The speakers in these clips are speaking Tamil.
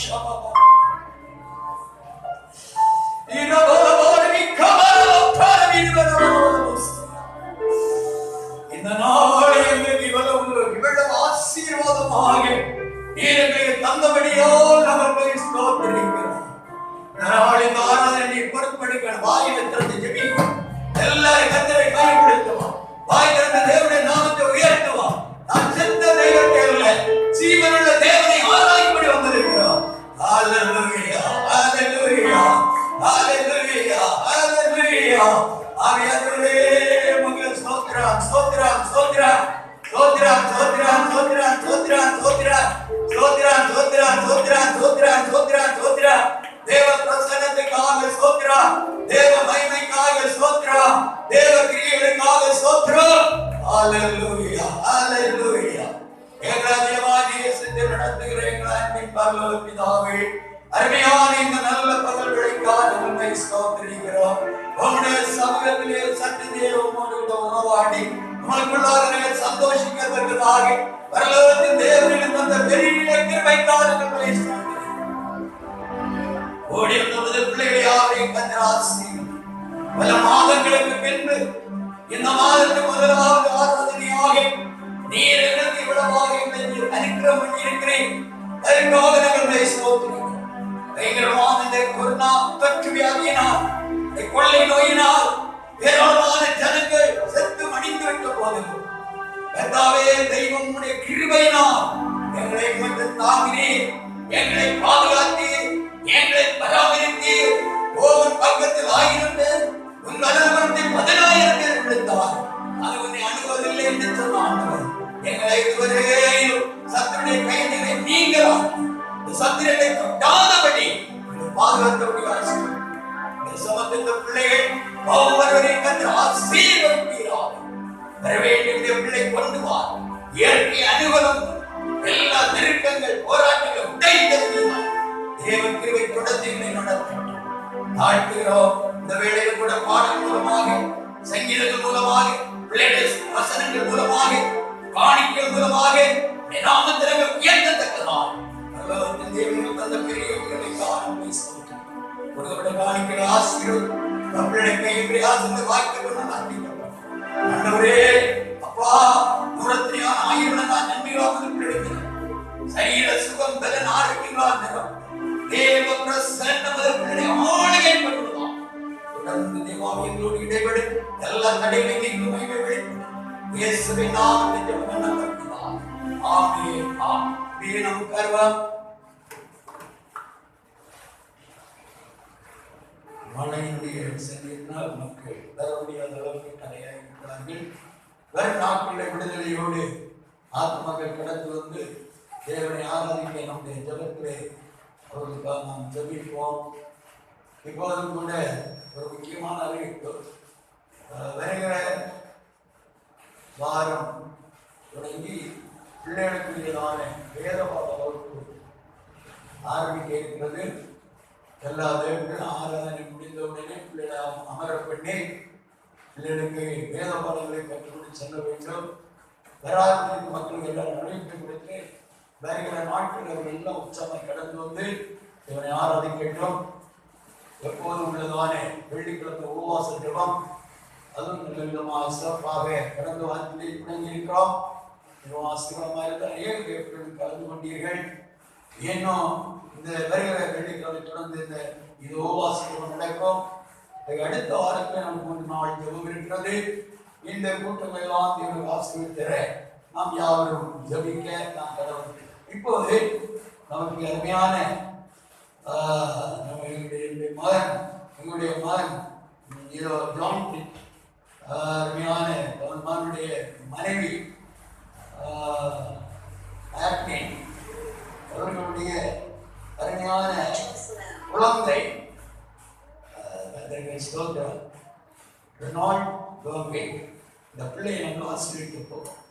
இந்த நாள் எங்களுக்கு இவ்வளவு ஆசீர்வாதமாக எங்களுக்கு தந்தபடியால் அவர்களை ஸ்தோத்திரிக்கிறோம். நாளின் ஆராதனை பொறுப்படுகிற வாயில திறந்து ஜெபிக்கும் எல்லாரும் கர்த்தரை பயன்படுத்துவோம். வாய் திறந்த தேவனுடைய நாமத்தை உயர்த்துவோம். நான் செத்த தெய்வத்தை அல்ல, ஜீவனுள்ள தேவனை ஆராய்ம்படி வந்திருக்கிறோம். ஹalleluya ஹalleluya ஹalleluya ஹalleluya. ஆவியானவரே உமக்கு ஸ்தோத்திரம் ஸ்தோத்திரம் ஸ்தோத்திரம் ஸ்தோத்திரம் ஸ்தோத்திரம் ஸ்தோத்திரம் ஸ்தோத்திரம் ஸ்தோத்திரம் ஸ்தோத்திரம் ஸ்தோத்திரம் ஸ்தோத்திரம் ஸ்தோத்திரம் ஸ்தோத்திரம் ஸ்தோத்திரம். தேவ பிரசன்னத்துக்காக ஸ்தோத்திரம், தேவ மகிமைக்காக ஸ்தோத்திரம், தேவ கிரியைகளுக்காக ஸ்தோத்திரம். ஹalleluya ஹalleluya. ஏகராஜ்யமாகிய சிந்தை நடத்துகிற எங்கள் அன்பின் பரலோக பிதாவே, அருமையான இந்த நல்ல பகல்களுக்காக உம்மை ஸ்தோத்திரிக்கிறோம். உம்முடைய சமூகத்திலே சற்று நேரம் உம்மோடு உறவாடி உமக்குள்ளாக சந்தோஷிக்கத்தக்கதாக பரலோகத்தின் தேவனிடம் தந்த பெரிய கிருபைக்காக உம்மை ஸ்தோத்திரிக்கிறோம். ஓடி வந்த பிள்ளைகளை யாரையும் கர்த்தர் ஆசீர்வதிப்பார். பல மாதங்களுக்கு பின்பு இந்த மாதத்துக்கு முதலாவது ஆராதனையாக நீர் எங்களுக்கு இவ்வளவாக அனுக்கிரகம் பண்ணியிருக்கிறேன். அதற்காக நாங்கள் ஸ்தோத்திரிக்கிறோம். பயங்கரமான இந்த கொரோனா தொற்று வியாதியினால், கொள்ளை நோயினால் ஏராளமான ஜனங்கள் செத்து மடிந்து விட்ட போது கர்த்தாவே தெய்வம் உடைய கிருபையினால் எங்களை மட்டும் தாங்கினீர், எங்களை பாதுகாத்தீர், எங்களை பராமரித்தீர். ஒவ்வொரு பக்கத்தில் 1000 பேர், உன் அலுவலகத்தில் 10000 பேர் விழுந்தார். அது உன்னை அணுவதில்லை என்று சொன்ன ஆண்டவர் எங்களை இதுவரையிலும் சத்துருடைய கையிலே நீங்களாம் சத்திரத்தை தொட்டாதபடி பாதுகாத்தபடி சமத்துவ பிள்ளைகள் ஒவ்வொருவரையும் கண்டு ஆசீர்வதிப்பீராக. வரவேண்டிய பிள்ளை கொண்டு வா. இயற்கை அனுகூலம் எல்லா நெருக்கங்கள் போராட்டங்கள் உடைத்தது தேவ கிருபை தொடர்ந்து நடத்தும் தாழ்த்துகிறோம். இந்த வேளையில் கூட பாடல் மூலமாக, சங்கீதங்கள் மூலமாக, பிள்ளைகள் வசனங்கள் மூலமாக, காணிக்கைகள் மூலமாக நாமத்திற்கு உயர்த்தத்தக்கதால் தேவனுக்கு தந்த பெரிய கிருபைக்காக உம்மை ஸ்தோத்திரிக்கிறோம். கொடுக்கப்பட்ட காணிக்கைகளை ஆசீர்வதியும். நம்மளுடைய கையில் பிரயாசத்தை வாய்க்க கொண்டு நன்றிக்கிறோம். ஆண்டவரே அப்பா, தூரத்திலேயான 1000 நான் நன்மைகளாக கிடைக்கிறேன். சரீர சுகம் பலன் ஆரோக்கியங்களால் நிறம் தேவ பிரசன்னம் அதற்குள்ளே ஆளுகை பண்ணுவதாம். தொடர்ந்து தேவாவியங்களோடு இடைபெடு எல்லா தடைகளையும் மகிமை வெளிப்படும். இயேசுவின் நாமத்தில் ஜெபம் நடத்துகிறோம். ஆமென் ஆமென். நம் கர்வம் மழையினுடைய சென்றினால் மக்கள் வர முடியாத அளவுக்கு தடையாக இருக்கிறார்கள். வரும் நாட்களில் விடுதலையோடு ஆத்மாக்கள் கடந்து வந்து தேவனை ஆராதிக்க நம்முடைய ஜபத்திலே அவர்களுக்காக நாம் ஜபிப்போம். இப்போதும் கூட ஒரு முக்கியமான அறிவிப்பு. வருகிற வாரம் தொடங்கி பிள்ளைகளுக்குரியதான வேதபாட வகுப்பு ஆரம்பிக்க இருக்கிறது. எல்லா தேவர்களும் ஆராதனை முடிந்தவுடனே பிள்ளைகளை அமர பண்ணி பிள்ளைகளுக்கு வேத பாடங்களை கற்றுக்கொண்டு செல்ல வேண்டும். வராத மக்களுக்கு எல்லாரும் அறிவிப்பு கொடுத்து வருகிற நாட்கள் அவர்கள் எல்லாம் உற்சாகமாக கடந்து வந்து இவனை ஆராதிக்கட்டும். எப்போது உள்ளதான வெள்ளிக்கிழமை உபவாச ஜெபம் அதுவும் நல்ல விதமாக சிறப்பாக கடந்த வாரத்திலே தொடங்கி இருக்கிறோம். ஆசீர்வாதமாக இருந்தால் 7 பேர்கள் கலந்து கொண்டீர்கள். இன்னும் இந்த வருகிற வெள்ளிக்கிழமை தொடர்ந்து இது உபவாச ஜெபம் நடக்கும். அடுத்த வாரத்தில் நமக்கு 3 நாள் ஜெபம் இருக்கிறது. இந்த கூட்டம் எல்லாம் தேவனுக்கு ஆசீர்வதிக்கிற நாம் யாவரும் ஜெபிக்க நாம் கடவுள். இப்போது நமக்கு அருமையான எங்களுடைய மகன் அருமையான மகனுடைய மனைவி அவர்களுடைய அருமையான குழந்தை இந்த பிள்ளையை நம்ம ஆசீர்வதிக்க போகிறோம்.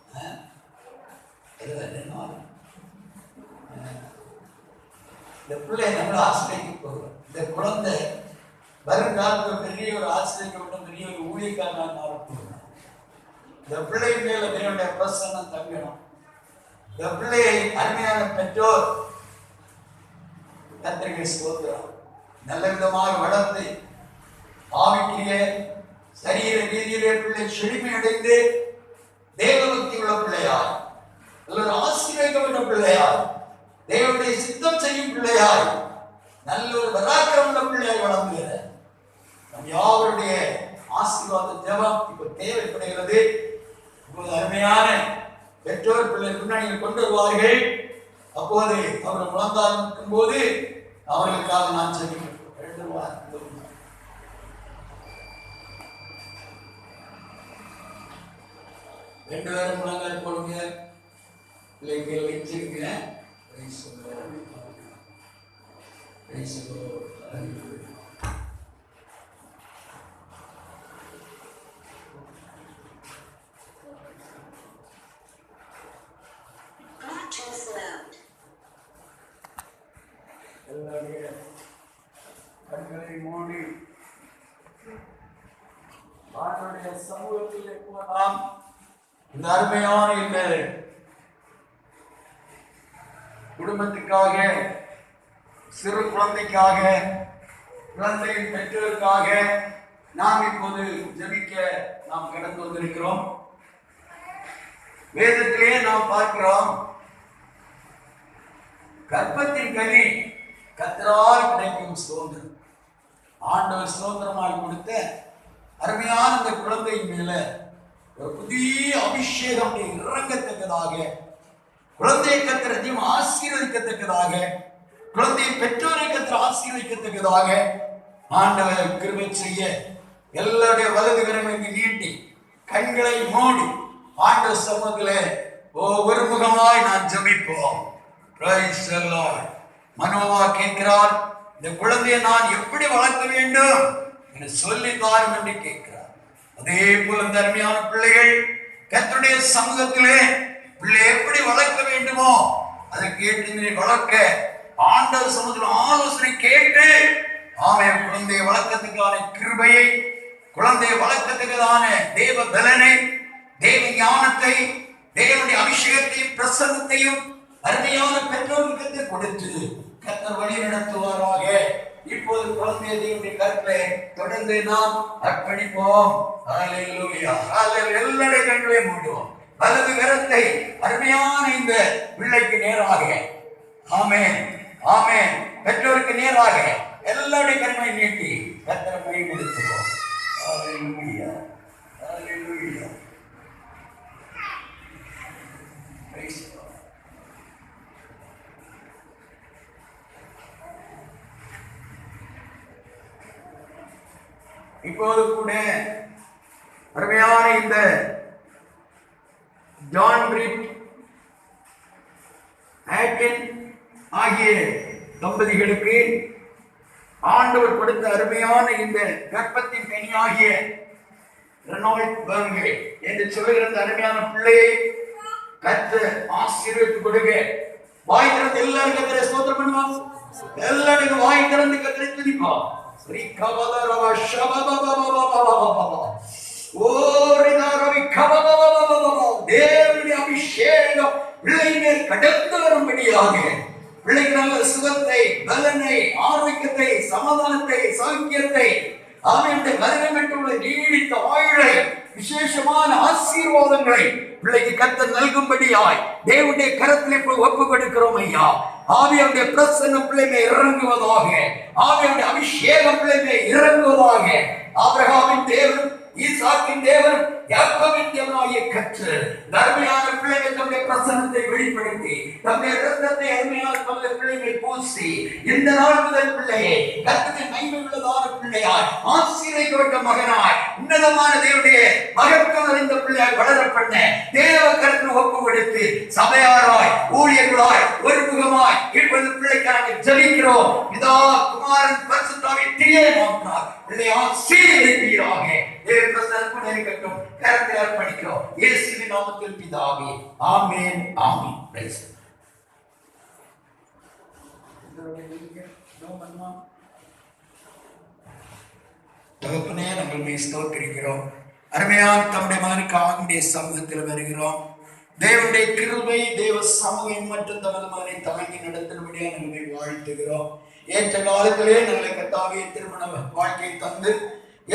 இந்த பிள்ளையை நம்ம ஆசிரியக்க போகிறோம். இந்த குழந்தை வருங்காலத்தில் பெரிய ஒரு ஆசிரியக்கப்பட்ட பெரிய ஒரு ஊழியக்காரனாக மாறப்போகிறோம். இந்த பிள்ளை மேல தேவனுடைய பிரசன்னம் தங்கணும். இந்த பிள்ளையை அருமையான பெற்றோர் கர்த்தருக்கு ஸ்தோத்திரம். நல்ல விதமாக வளர்ந்து ஆவிக்குரிய சரீர ரீதியிலே பிள்ளை செழுமை அடைந்து தேவபக்தி உள்ள பிள்ளையாய், நல்ல ஆசீர்வதிக்கப்பட்ட பிள்ளையாய், தேவனுடைய சித்தம் செய்யும் பிள்ளையாய், நல்ல ஒரு பராக்கிரம் உள்ள பிள்ளையாய் வளர்ந்துகிற நம் யாவருடைய ஆசீர்வாத ஜெபம் இப்ப தேவைப்படுகிறது. இப்போது அருமையான பெற்றோர் பிள்ளை முன்னணியில் கொண்டு வருவார்கள். அப்போது அவர்கள் முழந்தால் நிற்கும் போது அவர்களுக்காக நான் செல்கிறேன். 2 வாரங்கள் ரெண்டு பேரும் முழங்கால் போடுங்க. பிள்ளைகள் வச்சிருக்கேன். கண்களை மூடி ஆண்டவருடைய சமூகத்தில் போகலாம். இந்த அருமையான இந்த குடும்பத்துக்காக, சிறு குழந்தைக்காக, குழந்தையின் பெற்றோருக்காக நாம் இப்போது ஜெபிக்க நாம் கடந்து வந்திருக்கிறோம். வேதத்திலே நாம் பார்க்கிறோம், கர்ப்பத்தின் கனி கர்த்தரால் கிடைக்கும் சுதந்திரம். ஆண்டவர் சுதந்திரமாய் கொடுத்த அருமையான இந்த குழந்தையின் மேல ஒரு புதிய அபிஷேகம் இறங்கத்தக்கதாக, குழந்தையை கர்த்தர் ஆசீர்வதிக்கத்தக்கதாக, குழந்தையை பெற்றோரை கர்த்தர் ஆசீர்வதிக்கத்தக்கதாக ஆண்டவர் கிருபை செய்ய எல்லாருடைய வலது கரங்களை நீட்டி கண்களை மூடி ஆண்டவர் சமூகத்திலே ஒரு முகமாய் நான் ஜெபிப்போம். Praise the Lord. மனோவா கேட்கிறார், இந்த குழந்தையை நான் எப்படி வளர்க்க வேண்டும் என்று சொல்லி தாரும் என்று கேட்கிறார். அதே போல இந்த அருமையான பிள்ளைகள் கர்த்தருடைய சமூகத்திலே பிள்ளை எப்படி வளர்க்க வேண்டுமோ அதை கேட்டு வளர்க்க ஆண்டவர் சமூகத்தில் ஆலோசனை கேட்டு ஆமென் குழந்தையை வளர்க்கறதுக்கான கிருபையை, குழந்தையை வளர்க்கறதுக்கான தேவ பலனை, தேவ ஞானத்தை, தேவனுடைய அபிஷேகத்தையும் பிரசன்னத்தையும் அருமையான பெற்றோர்களுக்கு கொடுத்து கர்த்தர் வழி நடத்துவாராக. இப்போது குழந்தைய தேவனுடைய கருத்தை தொடர்ந்து நாம் அர்ப்பணிப்போம். ஹல்லேலூயா, ஹல்லேலூயா. எல்லாருடைய கண்களையும் மூடுவோம். வலது கரத்தை அருமையான இந்த பிள்ளைக்கு நேராக, ஆமென் ஆமென், பெற்றோருக்கு நேராக எல்லாருடைய கண்களை நீட்டி கர்த்தரை பயன்படுத்துவோம். ஹல்லேலூயா, ஹல்லேலூயா. இப்போது கூட அருமையான இந்த ஜான் ரீட் ஆட்டன் ஆகிய தம்பதிகளுக்கு ஆண்டவர் கொடுத்த அருமையான இந்த கர்ப்பத்தின் கனியாகிய ரெனால்ட் பர்கே என்று சொல்லுகிற இந்த அருமையான பிள்ளையை கர்த்தர் ஆசீர்வதித்து கொடுங்க. வாய் திறந்து எல்லாரும் கர்த்தரை ஸ்தோத்திரம் பண்ணுவாங்க. எல்லாரும் வாய் திறந்து கர்த்தரை துதிப்பாங்க. தேவனுடைய அபிஷேகம் பிள்ளைகள் கடந்து வரும்படியாக பிள்ளைக்கு நல்ல சுகத்தை, பலனை, ஆரோக்கியத்தை, சமாதானத்தை, சௌக்கியத்தை, அவனுடைய மரணமிட்டுள்ள நீடித்த ஆயுளை, விசேஷமான ஆசீர்வாதங்களை பிள்ளைக்கு கர்த்தர் நல்கும்படியாய் தேவனுடைய கரத்திலே போய் ஒப்பு கொடுக்கிறோம் ஐயா. ஆவியாவுடைய பிரசன்னம் பிள்ளைமே இறங்குவதாக, ஆவியாவுடைய அபிஷேகம் பிள்ளைமே இறங்குவதாக. ஆபிரகாமின் தேவன், ஈசாக்கின் தேவன், யாக்கோபின் தேவனாகிய கர்த்தர் அருமையான பிள்ளைகள் தம்முடைய பிரசன்னத்தை வெளிப்படுத்தி தம்முடைய இரத்தத்தை அருமையான தம்முடைய பிள்ளைகளை பூசி இந்த நாள் முதல் பிள்ளையை கர்த்தரின் மகிமை உள்ளதான பிள்ளையாய், ஆசீர்வதிக்கப்பட்ட மகனாய், உன்னதமான தேவனுடைய மகத்துவம் இந்த பிள்ளையாய் வளர பண்ண தேவ கரத்தில் ஒப்பு கொடுத்து சபையாராய், ஊழியர்களாய், ஒருமுகமாய் இப்பொழுது பிள்ளைக்காக ஜெபிக்கிறோம். பிதா, குமாரன், பரிசுத்தாவின் திரியேகமாய் பிள்ளையை ஆசீர்வதிப்பீராக. தேவ பிரசன்னம் இருக்கட்டும். கரத்தை அர்ப்பணிக்கிறோம் இயேசுவின் நாமத்தில் பிதாவே, ஆமென் ஆமென். பிரைஸ் தகப்பனே, நாங்கள் ஸ்தோத்திரிக்கிறோம். அருமையான தம்முடைய மகனுக்கு ஆண்டுடைய சமூகத்தில் வருகிறோம். தேவனுடைய கிருபை, தேவ சமூகம் மற்றும் தமது மகனை தாங்கி நடத்தினபடியா நம்மை வாழ்த்துகிறோம். ஏற்ற காலத்திலே நல்ல கர்த்தாவே திருமண வாழ்க்கை தந்து,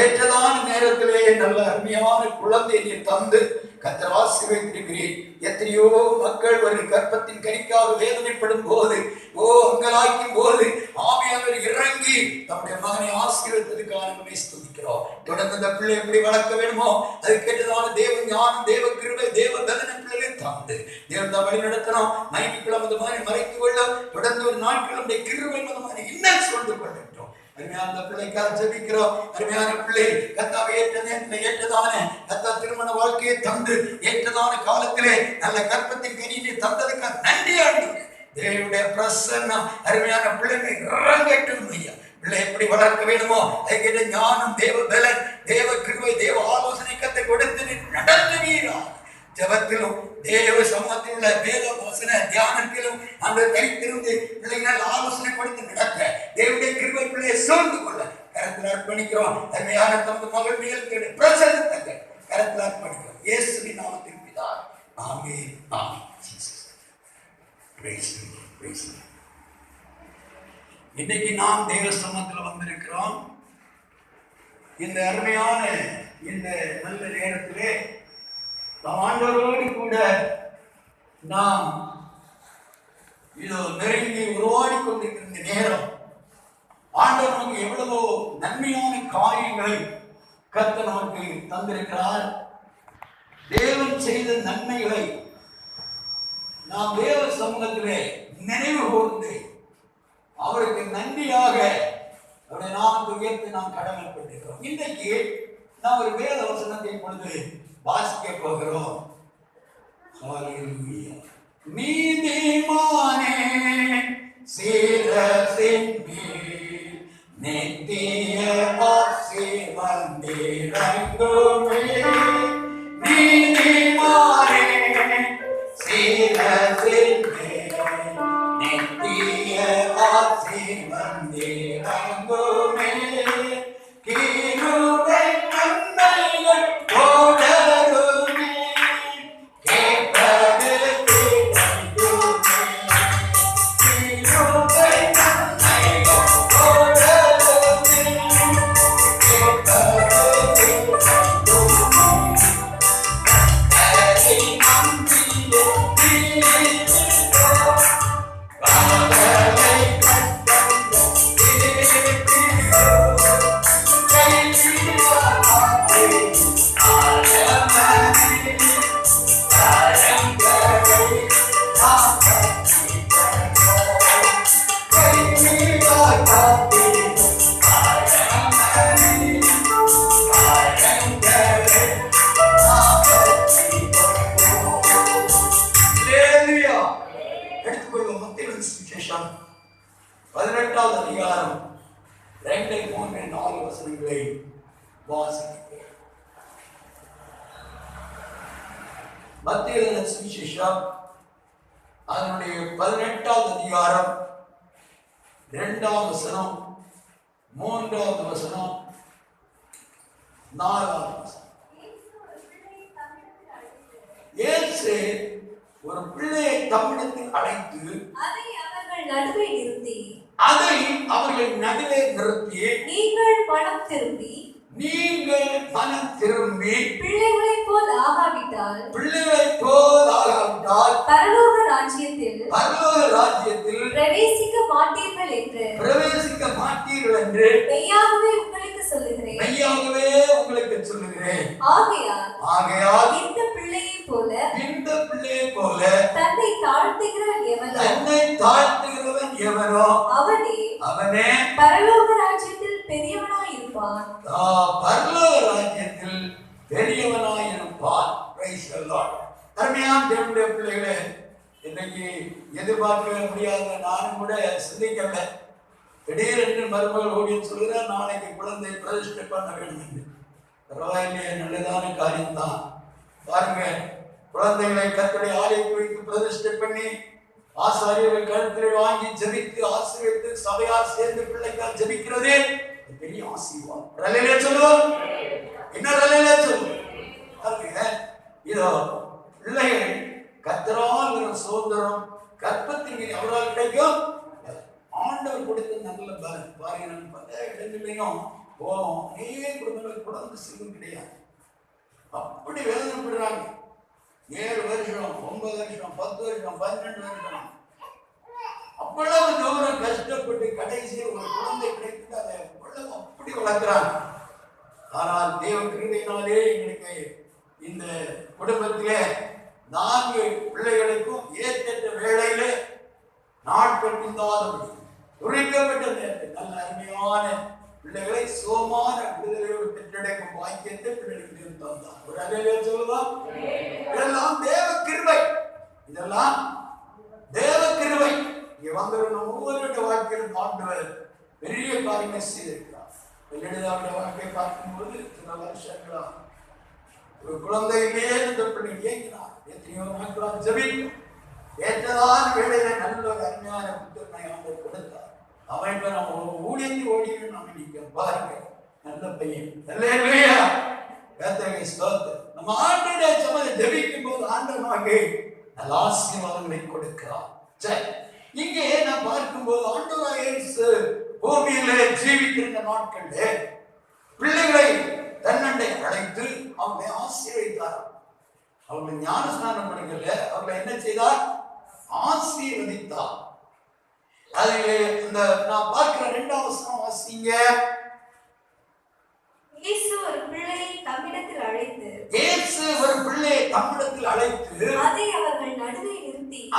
ஏற்றதான நேரத்திலே நல்ல அருமையான குழந்தையை நீ தந்து கர்த்தர் ஆசீர்வதித்திருக்கிறீர். எத்தனையோ மக்கள் ஒரு கர்ப்பத்தின் கனிக்காக வேதனைப்படும் போது, அங்கலாய்க்கும் போது ஆவியானவர் இறங்கி தம்முடைய மகனை ஆசீர்வதித்ததுக்காக நம்மை ஸ்துதிக்கிறோம். தொடர்ந்து அந்த பிள்ளை எப்படி வளர்க்க வேண்டுமோ அது கேட்டதான தேவ ஞானம், தேவ கிருபை, தேவ தரிசன பிள்ளைகளை தந்து தேவன் தான் வழி நடத்தணும். மைக்கிழமை அந்த மகனை மறைத்து கொள்ள தொடர்ந்து ஒரு நாட்கள் கிருபை மகனை இன்னும் சொல்லிக் கொள்ளட்டும். அருமையான பிள்ளைக்காக ஜெபிக்கிறோம். அருமையான பிள்ளை கர்த்தாவை ஏற்றதான கர்த்தா திருமண வாழ்க்கையை தந்து ஏற்றதான காலத்திலே நல்ல கர்ப்பத்தின் கனியை தந்ததுக்காக நன்றி ஆண்டவரே. தேவனுடைய பிரசன்னம் அருமையான பிள்ளைகளை இறங்கட்டும் ஐயா. பிள்ளை எப்படி வளர்க்க வேண்டுமோ அதுக்கிட்ட ஞானம், தேவ பலன், தேவ கிருபை, தேவ ஆலோசனை கத்தை கொடுத்து நடத்துவீரா. ஜபத்திலும் தேவ சமூகத்தில் உள்ள வேத வசன தியானத்திலும் அந்த கைத்திருந்து பிள்ளைகள் ஆலோசனை கொடுத்து நடக்க தேவனுடைய கிருபை பிள்ளையை சூழ்ந்து கொள்ள கரத்தில் அர்ப்பணிக்கிறோம். அருமையான தமது மகள் நிகழ்ச்சியுடைய பிரசன்னத்தை கரத்தில் அர்ப்பணிக்கிறோம். இயேசுவின் நாமத்தில் பிதாவே, ஆமென், ஆமென். இன்னைக்கு நாம் தேவ சமூகத்தில் வந்திருக்கிறோம். இந்த அருமையான இந்த நல்ல நேரத்திலே ஆண்டவரோடு கூட நாம் இதோ நெருங்கி உருவாடி கொண்டிருக்கிற நேரம் ஆண்டவர் நமக்கு எவ்வளவோ நன்மையான காரியங்களை கர்த்தர் நமக்கு தந்திருக்கிறார். தேவன் செய்த நன்மைகளை நாம் தேவ சமூகத்திலே நினைவு கூர்ந்து அவருக்கு நன்றியாக அவருடைய நாமத்தை உயர்த்தி நாம் கடமைப்பட்டிருக்கிறோம். இன்றைக்கு நாம் ஒரு வேத வசனத்தை பொழுது வாசிக்க போகிறோம். நீதிமானே சிரசின் மேல் நித்திய ஆசி வந்திறங்குமே. நீதிமானே சிரசின் மேல் நித்திய ஆசி வந்திறங்குமே. கிருபை நன்மைகள் மத்தேயு சுவிசேஷம் அதனுடைய 18வது அதிகாரம் 2வது வசனம், 3வது வசனம், 4வது வசனம். இயேசு ஒரு பிள்ளையை தம்மிடத்தில் அழைத்து அதை அவர்கள் நடுவே நிறுத்தி நீங்கள் மனம் திரும்பி பிள்ளைகளைப் போல் ஆகாவிட்டால் பரலோக ராஜ்யத்தில் பிரவேசிக்க மாட்டீர்கள் என்று மெய்யாகவே உங்களுக்கு சொல்லுகிறேன். ஆகையால் இந்த பிள்ளையைப் போல தன்னை தாழ்த்துகிறவன் எவனோ அவனே பரலோக ராஜ்யத்தில் பெரியவனாயிருப்பான். அருமையான தேவனுடைய பிள்ளைகளே, இன்னைக்கு எதிர்பார்க்க முடியாத நானும் கூட சிந்திக்கல. திடீரென்று மருமகள் ஓடின்னு சொல்கிறார், நாளைக்கு குழந்தை பிரதிஷ்டை பண்ண வேண்டும் என்று. பரவாயில்லையே, நல்லதான காரியம்தான். பாருங்க, குழந்தைகளை கர்த்தருடைய ஆலயத்தை வைத்து பிரதிஷ்டை பண்ணி ஆசாரியர்கள் கருத்திலே வாங்கி ஜெபித்து ஆசீர்வதித்து சபையார் சேர்ந்து பிள்ளைக்கால் ஜெபிக்கிறதே பெரிய ஆசீர்வாதம். ரலையிலே சொல்லுவோம், என்ன ரலையிலே சொல்லுவோம். இதோ பிள்ளைகள் கர்த்தரால் வரும் சுதந்திரம் கற்பத்தின் அவரால் கிடைக்கும். ஆண்டவர் கொடுத்த நல்ல பலன் பாருங்க. பல இடங்களையும் போவோம், அநேக குடும்பங்கள் குழந்தை செல்வம் கிடையாது. அப்படி வேதனைப்படுறாங்க. 7 வருஷம் 9 வருஷம் 10 வருஷம் 12 வருஷம் அவ்வளவு தூரம் கஷ்டப்பட்டு கடைசியில் ஒரு குழந்தை கிடைத்து அதை அவ்வளவு அப்படி வளர்க்கிறாங்க. ஆனால் தேவ கிருபையினாலே எங்களுக்கு இந்த குடும்பத்திலே 4 பிள்ளைகளுக்கும் ஏற்ற வேளையில நாட்கள் பிந்தாதபடி உரைக்கப்பட்ட நேரத்தில் நல்ல அருமையான பிள்ளைகளை சோமான விடுதலையோடு பெற்றெடுக்கும் பாக்கியத்தை பிள்ளைகளுக்கு தந்தார். ஒரு அலையில சொல்லுவோம், இதெல்லாம் தேவ கிருபை, இதெல்லாம் தேவ கிருபை. இங்க வந்தவர்கள் ஒவ்வொருடைய வாழ்க்கையிலும் ஆண்டவர் பெரிய காரியங்களை செய்திருக்கிறார். எழுதாவுடைய வாழ்க்கையை பார்க்கும்போது சில வருஷங்களா ஒரு குழந்தையிலேயே இந்த பிள்ளை இயங்கினார். எத்தனையோ நாட்களாக ஜெபிக்கும் ஏற்றதான வேலையில நல்ல ஒரு அருமையான புத்தகத்தை ஆண்டவர் கொடுத்தார். அவன் இப்ப நம்ம ஊழியத்தை ஓடிக்கணும். நம்ம நீங்க பாருங்க, நல்ல பையன் அல்லேலூயா கர்த்தருக்கு ஸ்தோத்திரம். நம்ம ஆண்டவருடைய சமூகத்தை ஜெபிக்கும் போது ஆண்டவர் நமக்கு நல்ல ஆசீர்வாதங்களை கொடுக்கிறார். சரி, இங்கே நான் பார்க்கும்போது ஆண்டவராகிய இயேசு பூமியிலே ஜீவித்திருந்த நாட்களிலே பிள்ளைகளை தன்னண்டை அழைத்து அவங்களை ஆசீர்வதித்தார். அவர்களை ஞானஸ்நானம் பண்ணல, அவர்களை என்ன செய்தார்? ஆசீர்வதித்தார். அது இந்த நான் பார்க்கிற 2ஆம் வசனம் வாசிங்க. இயேசு ஒரு பிள்ளையை தம்மிடத்தில் அழைத்து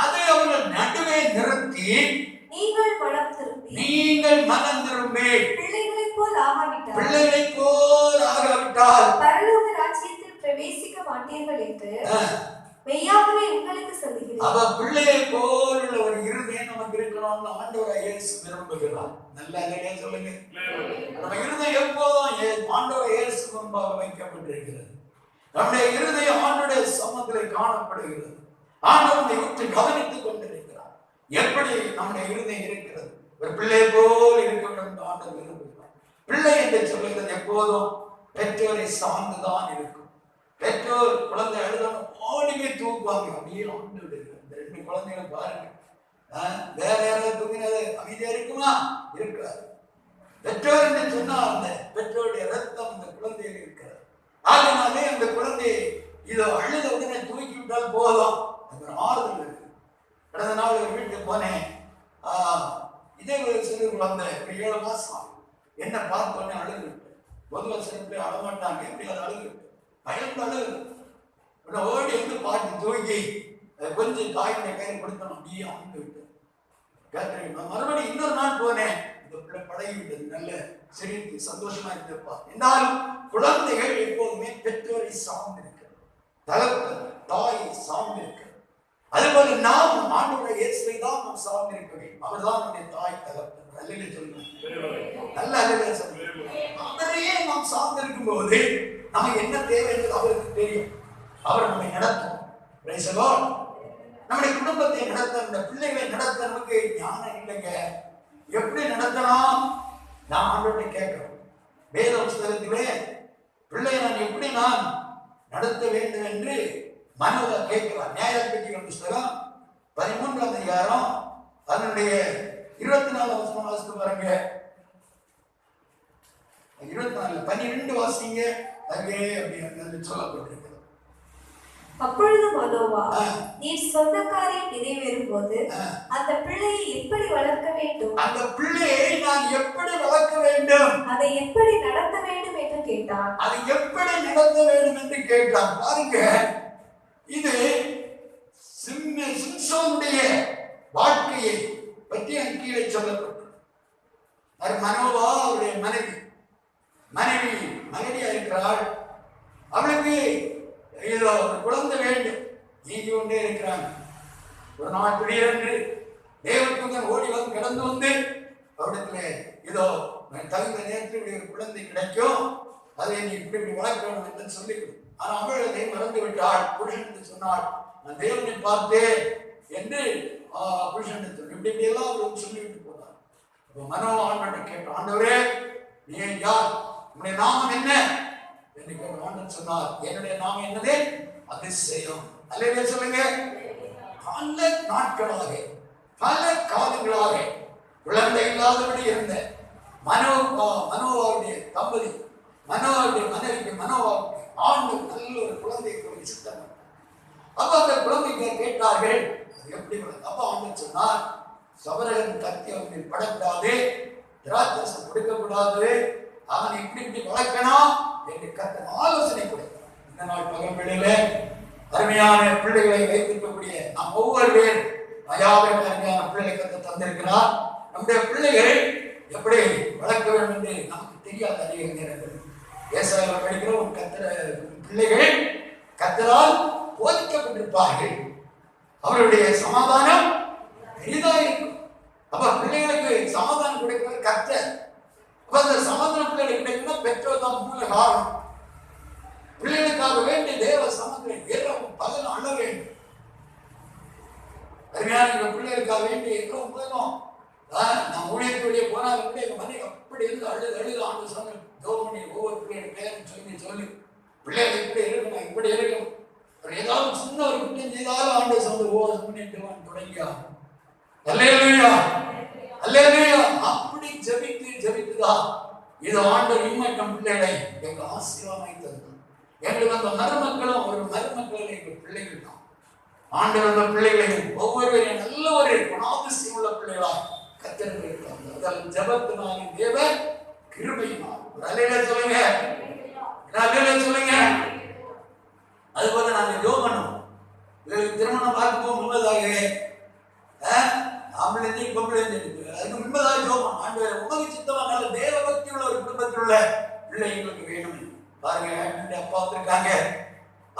அதை அவர்கள் நடுவே நிறுத்தி நீங்கள் மனம் திரும்பி பிள்ளைகளைப் போல் ஆகாவிட்டால் பரலோக ராஜ்யத்தில் பிரவேசிக்க மாட்டீர்கள் என்று மெய்யாகவே உங்களுக்கு சொல்லுகிறேன். அவ பிள்ளையை போல் உள்ள ஒரு இருதயம் நமக்கு இருக்கணும்னு ஆண்டவராகிய இயேசு விரும்புகிறார். நல்ல இல்லையா சொல்லுங்க. நம்ம இருதயம் எப்போதும் ஆண்டவராகிய இயேசு முன்பாக வைக்கப்பட்டிருக்கிறது. நம்முடைய இருதயம் ஆண்டவருடைய சமூகத்திலே காணப்படுகிறது. ஆண்டவரை உற்று கவனித்துக் கொண்டிருக்கிறார். எப்படி நம்முடைய இருதயம் இருக்கிறது? ஒரு பிள்ளை போல் இருக்க வேண்டும் என்று ஆண்டவர் விரும்புகிறார். பிள்ளை என்று சொல்லுகிறது எப்போதும் பெற்றோரை சார்ந்துதான் இருக்கும். பெற்றோர் குழந்தை அழுதாலும் ஓடிமே தூக்குவாங்க. அப்படியே ஆண்டு விடுங்க. இந்த 2 குழந்தைகளை பாருங்க, வேற யாராவது தூங்கினது அமைதியா இருக்குமா? இருக்காது. பெற்றோர் என்று சொன்னால் அந்த பெற்றோருடைய ரத்தம் அந்த குழந்தையில் இருக்கிறது. அதனாலே அந்த குழந்தையை இதோ அழுத உடனே தூக்கி விட்டால் போதும், அது ஆறுதல் இருக்கு. கடந்த நாள் ஒரு வீட்டுக்கு போனேன். இதே ஒரு சிறு குழந்தை 7 மாசம் என்ன பார்த்தோன்னே அழுது விட்டு, முதல் சிறப்பு அழமாட்டாங்க, எப்படி அதை அழுது பயந்து அழுது ஓடி வந்து பாட்டு தூக்கி கொஞ்சம் தாயுடைய கையில் கொடுத்தோம். அப்படியே அழுந்து விட்டு மறுபடியும் இன்னொரு நாள் போனேன். இந்த பிள்ளை பழகி விட்டது, நல்ல சரி சந்தோஷமா இருந்திருப்பா. என்றாலும் குழந்தைகள் எப்போதுமே பெற்றோரை சார்ந்திருக்கிறது, தகப்பன் தாயை சார்ந்திருக்கிறது. அதுபோல நாம் ஆண்டவருடைய இயேசுவை தான் நாம் சார்ந்திருக்க வேண்டும். அவர் தான் நம்முடைய தாய் தகப்பன். அல்லையே சொல்லுங்க, நல்ல அல்லையே சொல்லுங்க. அவரையே நாம் சார்ந்திருக்கும் போது நமக்கு என்ன தேவை என்பது அவருக்கு தெரியும். அவர் நம்மை நடத்தும். நம்முடைய குடும்பத்தை நடத்த, இந்த பிள்ளைகளை நடத்த நமக்கு ஞானம் இல்லைங்க. எப்படி நடத்தலாம்? நான் ஆண்டவரை கேட்கிறோம். வேத புஸ்தகத்திலே பிள்ளையை நான் எப்படி நான் நடத்த வேண்டும் என்று மனோவை கேட்கிறார். நியாயாதிபதிகள் புஸ்தகம் 13ஆம் அதிகாரம் அதனுடைய 24 வசனம் வாசித்து பாருங்க. 24 12 வாசிங்க. அங்கே அப்படி சொல்லப்பட்டிருக்கிறது. அப்பொழுது மனோவா, நீர் சொந்த காரியம் நிறைவேறும் போது அந்த பிள்ளையை எப்படி வளர்க்க வேண்டும், அந்த பிள்ளையை நான் எப்படி வளர்க்க வேண்டும், அதை எப்படி நடத்த வேண்டும் என்று கேட்டான். அதை எப்படி நடத்த வேண்டும் என்று கேட்டான். பாருங்க, இது சிம்சோனுடைய வாழ்க்கையை பற்றி கீழே சொல்லப்பட்டது. மனோவா அவருடைய மனைவியா இருக்கிறாள். அவளுக்கு ஏதோ ஒரு குழந்தை வேண்டும், நீங்கி கொண்டே இருக்கிறாங்க. ஒரு நாள் திடீரென்று தேவதூதன் ஓடி வந்து கடந்து வந்து அவரிடத்துல ஏதோ தகுந்த நேரத்தில் ஒரு குழந்தை கிடைக்கும், அதை நீ இப்படி வளர்க்க வேண்டும் என்று சொல்லிவிடும். ஆனால் அவள் அதை மறந்து விட்டாள். புருஷனுக்கு சொன்னாள், நான் தேவனை பார்த்தேன் என்று புருஷனுக்கு சொன்ன. இப்படி எல்லாம் அவர் சொல்லிவிட்டு போனார். இப்போ மனோ ஆண்டவரை கேட்டான், ஆண்டவரே நீ யார், உன்னுடைய நாமம் என்ன என்று ஆண்டவர் சொன்னார், என்னுடைய நாமம் என்னது? அதிசயம். அல்லேலூயா சொல்லுங்க. பல நாட்களாக பல காலங்களாக குழந்தை இல்லாதபடி இருந்த மனோவாவுடைய தம்பதி, மனோவாவுடைய மனைவிக்கு மனோவாவுக்கு ஆண்டு நல்ல ஒரு குழந்தையை கொண்டு சித்தம். அப்ப அந்த குழந்தைக்கு கேட்டார்கள் அது எப்படி வளர்ந்து. அப்ப ஆண்டு சொன்னார், சபரகன் கத்தி அவனுக்கு படக்கூடாது, திராட்சரசம் கொடுக்கக்கூடாது, அவன் இப்படி இப்படி வளர்க்கணும் என்று கர்த்தர் ஆலோசனை கொடுத்தார். இந்த நாள் பகல் வேளையில அருமையான பிள்ளைகளை வைத்திருக்கக்கூடிய நாம் ஒவ்வொரு பேர் அருமையான பிள்ளைகளை கர்த்தர் தந்திருக்கிறார். நம்முடைய பிள்ளைகளை எப்படி வளர்க்க வேண்டும் என்று நமக்கு தெரியாத அதிக நேரங்கள் ஏசாயாவில் படிக்கிற ஒரு பிள்ளைகள் கர்த்தரால் போதிக்கப்பட்டிருப்பார்கள். அவருடைய சமாதானம் பெரிதாக இருக்கும். அப்ப பிள்ளைகளுக்கு சமாதானம் கொடுக்கிறவர் கர்த்தர். அப்ப அந்த சமாதான பிள்ளைகள் கிடைக்குன்னா பெற்றோர் தான் மூல காரணம். பிள்ளைகளுக்காக வேண்டிய தேவ சமத்தை இரவும் பகல் அழ வேண்டும். அருமையான பிள்ளைகளுக்காக வேண்டிய இரவும் பகலும் நான் ஊழியர்களுடைய போனாலும் கூட எங்க மனைவி அப்படி இருந்து அழுது ஆண்டு சொன்ன ஜோமணி ஒவ்வொரு பிள்ளைகள் பேரும் சொல்லி பிள்ளைகள் இப்படி இருக்கணும் இப்படி இருக்கணும். ஏதாவது சின்ன ஒரு குற்றம் செய்தாலும் ஆண்டு சொந்த ஒவ்வொரு முன்னேற்றம் தொடங்கியா அல்லேலூயா அல்லேலூயா. அப்படி ஜெபித்துதான் இது ஆண்டு இம்மட்டம் பிள்ளைகளை எங்க ஆசீர்வாதமாய் தந்தது. எங்களுக்கு அந்த மருமக்களும் ஒரு மருமக்கள் எங்க பிள்ளைகள் தான். ஆண்டு வந்த பிள்ளைகளையும் ஒவ்வொருவரையும் நல்ல ஒரு குணாதிசயம் உள்ள பிள்ளைகளா கத்திருக்கிறாங்க. ஜபத்தினாலே தேவ கிருபையினால் சொல்லுங்க சொல்லுங்க. அதுபோல நாங்க ஜோமனும் திருமணம் பார்க்கும் முன்னதாகவே ஆம்பளை பொம்பளை அதுக்கு முன்பதாக ஜோமன் ஆண்டு உமக்கு சித்தமான தேவ பக்தி உள்ள ஒரு குடும்பத்தில் உள்ள பிள்ளை எங்களுக்கு வேணும். பாருங்க அப்பா வந்திருக்காங்க.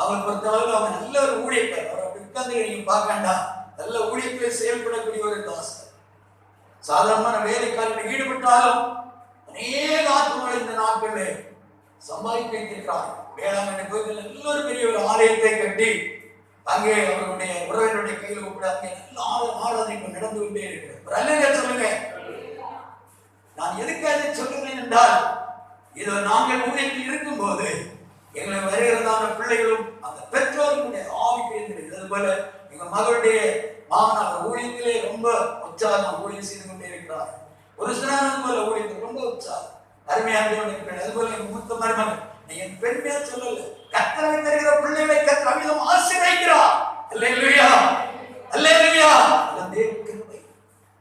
அவன் பொறுத்தளவு அவன் நல்ல ஒரு ஊழியக்கார். அவரை உட்கார்ந்து நீங்க பார்க்க வேண்டாம். நல்ல ஊழியர்களை செயல்படக்கூடிய ஒரு தாஸ். சாதாரணமான வேலைக்காரர்கள் ஈடுபட்டாலும் அநேக ஆத்மாக்களை இந்த நாட்களில் சம்பாதிக்க வைத்திருக்கிறார். வேளாங்கண்ணி கோயிலில் நல்ல ஒரு பெரிய ஒரு ஆலயத்தை கட்டி அங்கே அவருடைய உறவினருடைய கையில் கூட அங்கே நல்ல ஆராதனை நடந்து கொண்டே இருக்கிறார். சொல்லுங்க. நான் எதுக்காக சொல்லுகிறேன் என்றால் இது நாங்கள் ஊழியத்தில் இருக்கும் போது எங்களை வருகிறதான பிள்ளைகளும் அந்த பெற்றோர்களுடைய ஆவிக்கு இருக்கிறது. அதுபோல எங்க மகளுடைய மாமனார் ஊழியத்திலே ரொம்ப உற்சாகம் ஊழியம் செய்து கொண்டே இருக்கிறார். ஒரு சிறானது போல ஊழியத்தில் ரொம்ப உற்சாகம் அருமையாக இருக்கிறது. அதுபோல எங்க மூத்த மருமகன் நீங்க பெருமையா சொல்லல, கர்த்தரை தருகிற பிள்ளைகளை கர்த்தர் அமிதம் ஆசீர்வதிக்கிறார். அல்லேலூயா அல்லேலூயா.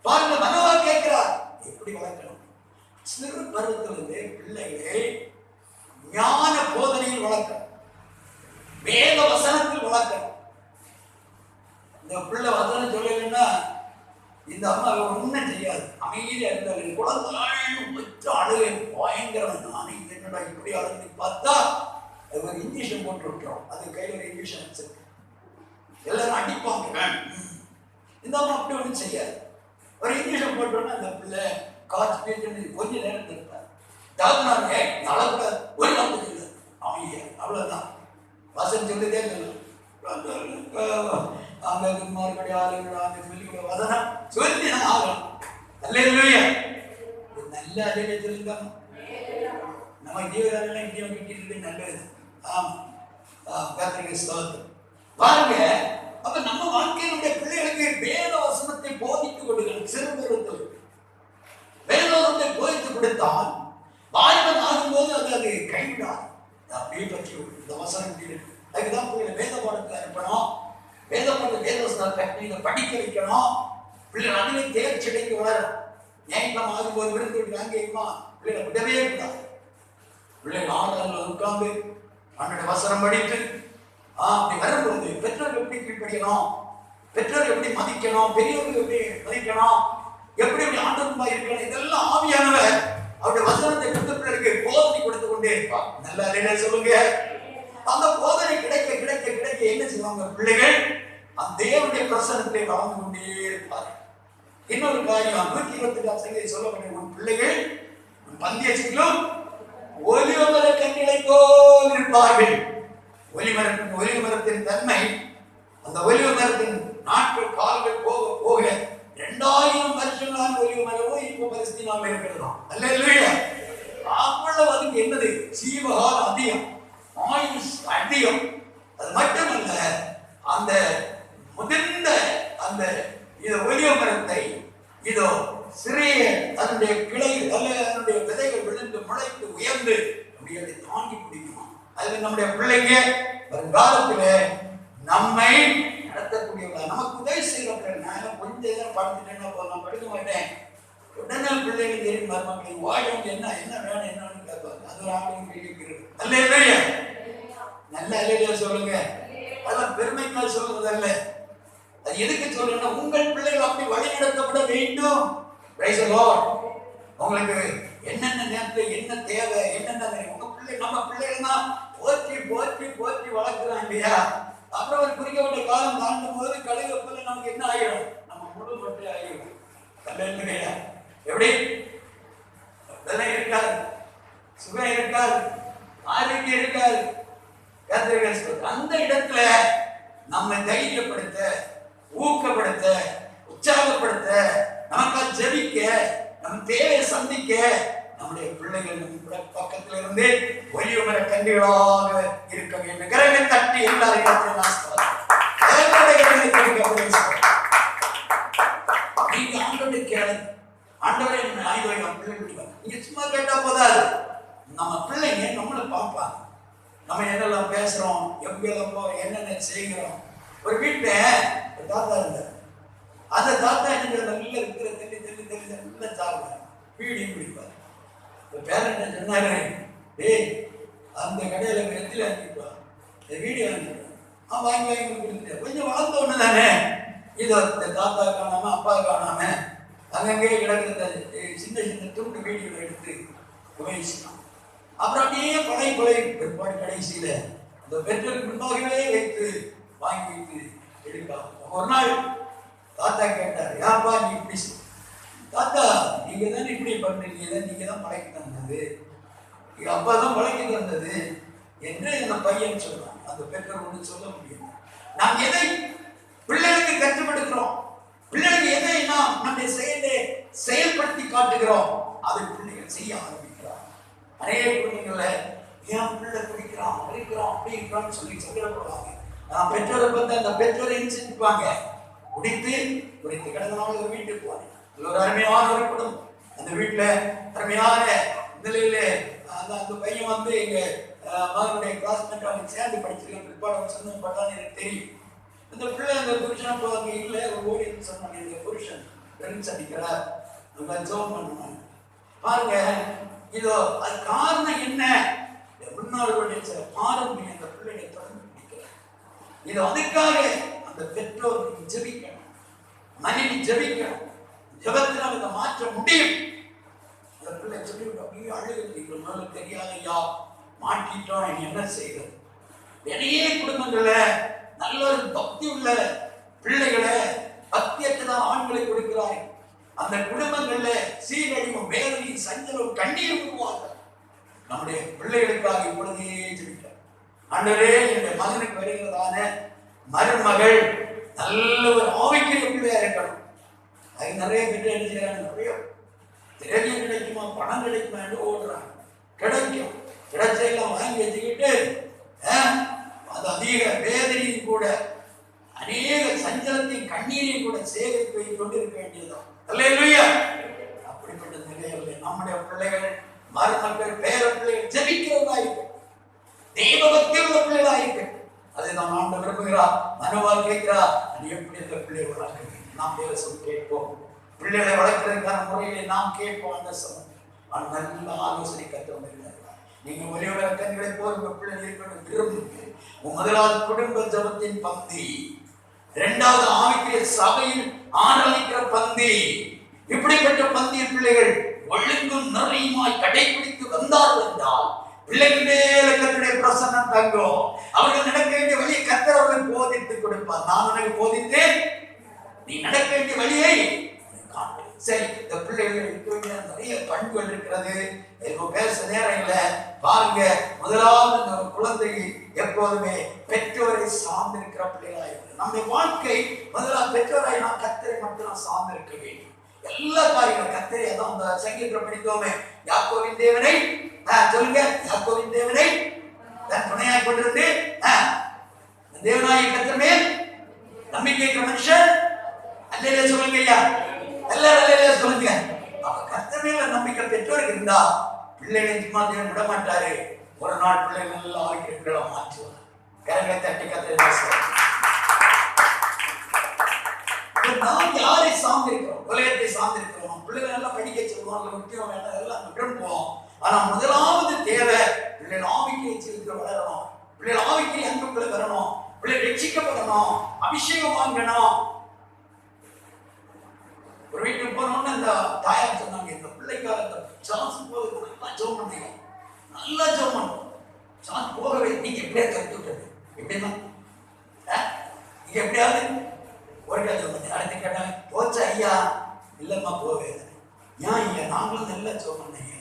பாருங்க மனோவா கேட்கிறார் எப்படி வளர்க்கணும். சிறு பருவத்திலிருந்தே பிள்ளைகளை ஞான போதனையில் வளர்க்கணும், வேத வசனத்தில் வளர்க்கணும். இந்த பிள்ளை வசனம் சொல்லலைன்னா இந்த அம்மா ஒன்றும் செய்யாது, அமைதியா இருந்தாலும் குழந்தை அழுகை பயங்கரம். நானே என்னடா இப்படி அழுகை பார்த்தா அது ஒரு இன்ஜெக்ஷன் போட்டு விட்டுறோம். அது கையில் ஒரு இன்ஜெக்ஷன் வச்சிருக்கு, எல்லாரும் அடிப்பாங்க. இந்த அம்மா அப்படி ஒன்றும் செய்யாது. ஒரு இன்ஜெக்ஷன் போட்டோன்னா அந்த பிள்ளை காய்ச்சி பேச்சு கொஞ்ச நேரம் இருப்பார். தாக்குனாங்க அளவுல ஒரு நாள் இல்லை அமைதியா அவ்வளவுதான். வசனம் சொல்லிட்டே அங்க மறுபடி ஆளுங்க சொல்லிக்கூட வசனம் சொல்லி ஆகணும். அல்லேலூயா. நல்ல அதிலே சொல்லிருக்காங்க. நம்ம ஜீவதாரெல்லாம் இந்தியா கிட்டிட்டு நல்லது. ஆமா கர்த்தருக்கு ஸ்தோத்திரம். பாருங்க அப்ப நம்ம வாழ்க்கையினுடைய பிள்ளைகளுக்கு வேத வசனத்தை போதித்துக் கொடுக்கணும். சிறுபருவத்தில் வேதத்தை போதித்து கொடுத்தால் வாலிபன் ஆகும்போது அது கைவிடாது. அப்படியே பற்றி இந்த வசனம் அதுக்குதான் பிள்ளைகளை வேத பாடத்தை அனுப்பணும். வேத பாடத்தை வேதவசனம் கட்டி இதை படிக்க வைக்கணும். பிள்ளைகள் அதிலே தேர்ச்சி அடைந்து வளரும். ஞாயிற்றம் ஆகும்போது விருந்து விட்டு அங்கேயுமா பிள்ளைகளை விடவே கூடாது. பிள்ளைகள் ஆடல உட்கார்ந்து அவனுடைய வசனம் படித்து அப்படி வரும்போது பெற்றோர்கள் எப்படி கீழ்படிக்கணும், பெற்றோர் எப்படி மதிக்கணும், பெரியவர்கள் எப்படி மதிக்கணும், எப்படி எப்படி ஆண்டவருமா இருக்கணும், இதெல்லாம் ஆவியானவர் அவருடைய வசனத்தை பிள்ளைகளுக்கு போதனை கொடுத்து கொண்டே இருப்பார். நல்லா இல்லைன்னா சொல்லுங்க. அந்த போதனை கிடைக்க கிடைக்க கிடைக்க என்ன செய்வாங்க பிள்ளைகள் அந்த தேவனுடைய பிரசனத்தை வளர்ந்து கொண்டே இருப்பார்கள். இன்னொரு காரியம் 128 சொல்லப்பட்ட உன் பிள்ளைகள் பந்தியச்சிலும் ஒலிவமர கண்ணிலை போல் இருப்பார்கள். ஒலிவமரத்தின் தன்மை அந்த ஒலிவமரத்தின் நாட்கள் கால்கள் போக போக 2000 வருஷங்களான ஒலிவமரமும் இப்போ பரிசுத்தமாக இருக்கிறதாம். அல்லேலூயா. அவ்வளவு அதுக்கு என்னது ஜீவகாலம் அதிகம், ஆயுஷ் அதிகம். அது மட்டுமல்ல அந்த முதிர்ந்த மரத்தை இதோ சிறிய அதனுடைய கிளை அல்ல அதனுடைய விதைகள் விழுந்து முளைத்து உயர்ந்து அப்படியே அதை தாங்கி பிடிக்குமா. அது நம்முடைய பிள்ளைங்க வருங்காலத்துல நம்மை நடத்தக்கூடியவங்க, நமக்கு உதவி செய்யறவங்க. நான் கொஞ்சம் நேரம் படுத்துட்டேன்னா நான் படுக்க மாட்டேன். உடனே பிள்ளைகள் தெரியும் மருமக்கள் வாழும் என்ன என்ன வேணும் என்னன்னு கேட்பாங்க. அது ஒரு ஆளுங்க கேட்கிறது அல்ல இல்லையா? நல்ல இல்லையா சொல்லுங்க. அதெல்லாம் பெருமைக்காக சொல்றது அல்ல. அது எதுக்கு சொல்றேன்னா உங்கள் பிள்ளைகள் அப்படி வழி நடத்தப்பட வேண்டும். Praise the Lord. உங்களுக்கு என்னென்ன நேரத்தில் என்ன தேவை என்னென்ன உங்க பிள்ளை நம்ம பிள்ளைகள்னா போற்றி போற்றி போற்றி வளர்க்குறான் இல்லையா? அப்புறம் ஒரு குறிக்கப்பட்ட காலம் தாண்டும் போது கழுகப்பில் நமக்கு என்ன ஆகிடும்? நம்ம முழு பற்றி ஆகிடும். இல்லையா? எப்படி இதெல்லாம் இருக்காது, சுகம் இருக்காது, ஆரோக்கியம் இருக்காது. அந்த இடத்துல நம்ம தைரியப்படுத்த, ஊக்கப்படுத்த, உற்சாகப்படுத்த, நமக்காக ஜெபிக்க, நம்ம தேவையை சந்திக்க நம்முடைய பிள்ளைகள் நம்ம பக்கத்துல இருந்து ஒளிவு மர கண்டிகளாக இருக்க வேண்டும். கரங்களை தட்டி எல்லாரும் நீங்க ஆண்டவரை கேளுங்க. ஆண்டவரை நீங்க சும்மா கேட்டா போதாது. நம்ம பிள்ளைங்க நம்மளை பார்ப்பாங்க. நம்ம என்னெல்லாம் பேசுறோம், எங்கெல்லாம் போறோம், என்னென்ன செய்கிறோம். ஒரு வீட்டுல ஒரு தாத்தா இருந்தார். அந்த தாத்தா என்ன நல்ல இருக்கிற தெளி தெளி தெளி நல்ல சாப்பிடுவார், பீடியும் பிடிப்பார். பேரண்ட் சொன்னாரு, டேய் அந்த கடையில வெத்தில வாங்கிப்பா, வீடியோ வாங்கிப்பா. வாங்கி வாங்கி கொடுத்துட்டேன். கொஞ்சம் வளர்ந்த ஒண்ணு தானே. இதோ தாத்தா காணாம அப்பா காணாம அங்கங்கே கிடக்கிற சின்ன சின்ன துண்டு வீடியோ எடுத்து உபயோகிச்சான். அப்புறம் அப்படியே பழைய பழைய பிற்பாடு கடைசியில அந்த பெற்றோருக்கு முன்பாகவே வைத்து வாங்கி வைத்து எடுக்கலாம். ஒரு நாள் தாத்தா கேட்டார், யாப்பா நீ இப்படி தாத்தா நீங்க தான் இப்படி பண்றீங்க, நீங்க தான் பழக்கி தந்தது, எங்க அப்பா தான் பழக்கி தந்தது என்று அந்த பையன் சொல்றான். அந்த பெற்றோர் ஒன்று சொல்ல முடியும். நாம் எதை பிள்ளைகளுக்கு கற்றுப்படுத்துறோம், பிள்ளைகளுக்கு எதை நாம் நம்முடைய செயலை செயல்படுத்தி காட்டுகிறோம், அதை பிள்ளைகள் செய்ய ஆரம்பிக்கிறார். நிறைய குடும்பங்கள்ல ஏன் பிள்ளை குடிக்கிறான் குடிக்கிறோம் அப்படி இருக்கிறோம்னு சொல்லி சங்கடப்படுவாங்க. நான் பெற்றோரை பார்த்து அந்த பெற்றோரை சிந்திப்பாங்க. குடித்து கிடந்தனால ஒரு வீட்டுக்கு போனேன். ஒரு அருமையான ஒரு குடும்பம். அந்த வீட்டுல அருமையான நிலையில அந்த பையன் வந்து எங்க மகனுடைய கிளாஸ்மேட் அவங்க சேர்ந்து படிச்சிருக்கேன். பிற்பாடு சொந்தம் பட்டான்னு எனக்கு தெரியும். அந்த பிள்ளை அந்த புருஷனை போவாங்க இல்லை ஒரு ஓடி சொன்னாங்க, இந்த புருஷன் ஃப்ரெண்ட்ஸ் அடிக்கிறார், நம்ம ஜோம் பண்ணுவாங்க பாருங்க. இதோ அது காரணம் என்ன? முன்னோர்களுடைய சில பாரம்பரியம் அந்த பிள்ளைகளை தொடர்ந்து பிடிக்கிறார். இது அதுக்காக அந்த பெற்றோர் ஜெபிக்கணும், மனைவி ஜெபிக்கணும். ஜெபத்தினால் இதை மாற்ற முடியும். அந்த பிள்ளை சொல்லிவிட்டு அப்படியே அழுகிறது, மேல தெரியாத ஐயா மாட்டிட்டோம், இனி என்ன செய்வது? நிறைய குடும்பங்கள்ல நல்ல ஒரு பக்தி உள்ள பிள்ளைகளை பக்தியற்றதான் ஆண்களை கொடுக்கிறார்கள். அந்த குடும்பங்கள்ல சீரழிவும் வேதனையும் சஞ்சலம் கண்ணீர் உருவாங்க. நம்முடைய பிள்ளைகளுக்காக இப்பொழுதே ஜெபிக்கிறார். ஆண்டவரே என்னுடைய மகனுக்கு வருகிறதான மருமகள் நல்ல ஒரு ஆவிக்குரிய பிள்ளையா இருக்கணும். அது நிறைய பேர் என்ன செய்யறாங்க, நிறைய திரவியம் கிடைக்குமா பணம் கிடைக்குமா என்று ஓடுறாங்க. கிடைக்கும், கிடைச்செல்லாம் வாங்கி வச்சுக்கிட்டு அது அதிக வேதனையும் கூட அநேக சஞ்சலத்தையும் கண்ணீரையும் கூட சேகரித்து வைத்துக் கொண்டு இருக்க வேண்டியதுதான். அல்லேலூயா. அப்படிப்பட்ட நிலையில் நம்முடைய பிள்ளைகள் மருமக்கள் பேர பிள்ளைகள் ஜெபிக்கிறதாயிருக்கு, தெய்வ பக்தி உள்ள பிள்ளைகளாயிருக்கு. அதை நாம் ஆண்டு விரும்புகிறார், மனவால் கேட்கிறார். அது எப்படி அந்த பிள்ளைகளை வளர்க்க வேண்டும்? நாம் தேவசம் கேட்போம். பிள்ளைகளை வளர்க்கிறதுக்கான முறையிலே நாம் கேட்போம். அந்த சமம் நல்ல ஆலோசனை கற்றவங்க. நீங்க ஒரே விளக்கங்களை போல் உங்க பிள்ளை இருக்கணும் விரும்புங்க. முதலாவது குடும்ப ஜபத்தின் பந்தி, இரண்டாவது ஆவிக்குரிய சபையில் ஆராதிக்கிற பந்தி. இப்படிப்பட்ட பந்திய பிள்ளைகள் ஒழுங்கும் நிறையுமாய் கடைபிடித்து வந்தார்கள் என்றால் பிள்ளைகளே கர்த்தருடைய பிரசன்னம் தங்கும். அவர்கள் நடக்க வேண்டிய வழியை கர்த்தர் அவர்கள் போதித்து கொடுப்பார். நான் உனக்கு போதித்தேன், நீ நடக்க வேண்டிய வழியை காட்டு. சரி, இந்த பிள்ளைகளுக்கு நிறைய பண்புகள் இருக்கிறது. பேச நேரம் இல்லை. பாருங்க, முதலாவது குழந்தை எப்போதுமே பெற்றோரை சார்ந்திருக்கிற பிள்ளைகளாக இருக்கு. நம்முடைய வாழ்க்கை முதலாவது பெற்றோராய் நாம் கர்த்தரை மட்டும் சார்ந்திருக்க வேண்டும். எல்லா காரியங்களும் கர்த்தரை. அதான் அந்த சங்கீதத்தில் படித்தோமே, யாக்கோபின் தேவனை சொல்லுங்க, யாக்கோபின் தேவனை தன் துணையாய் கொண்டிருந்து தேவனாய் கர்த்தர் மேல் நம்பிக்கை மனுஷன் அல்லேலூயா சொல்லுங்க ஐயா, எல்லாரும் அல்லேலூயா சொல்லுங்க. அப்ப கர்த்தர் மேல நம்பிக்கை பெற்றோருக்கு இருந்தா பிள்ளைகளை சும்மா தேவன் விட மாட்டாரு. ஒரு நாள் பிள்ளைகள் நல்லா ஆரோக்கியங்களை மாற்றுவார். கரங்களை தட்டி கர்த்தர். நாம் யாரை சார்ந்திருக்கிறோம்? உலகத்தை சார்ந்திருக்கிறோம். பிள்ளைகள் நல்லா படிக்க சொல்லுவாங்க, முக்கியம் வேண்டாம், எல்லாம் விட்டுருப்போம். ஆனா முதலாவது தேவை பிள்ளைகள் ஆவிக்கை செலுத்த வளரணும், பிள்ளைகள் ஆவிக்கை அன்புக்குள்ள வரணும், பிள்ளைகள் ரட்சிக்கப்படணும், அபிஷேகம் வாங்கணும். ஒரு வீட்டுக்கு போனோம்னு அந்த தாயார் சொன்னாங்க, இந்த பிள்ளைக்கார சான்ஸ் போகுது, நல்லா ஜோம் பண்ணுங்க, நல்லா ஜோம் பண்ணும். சான்ஸ் போகவே நீங்க எப்படியா கற்று விட்டது? எப்படின்னா நீங்க எப்படியாவது ஒரு ஜோம் பண்ணி அடுத்து கேட்டாங்க, போச்சா ஐயா? இல்லம்மா போவே. ஏன் ஐயா? நாங்களும் நல்லா ஜோம் பண்ணீங்க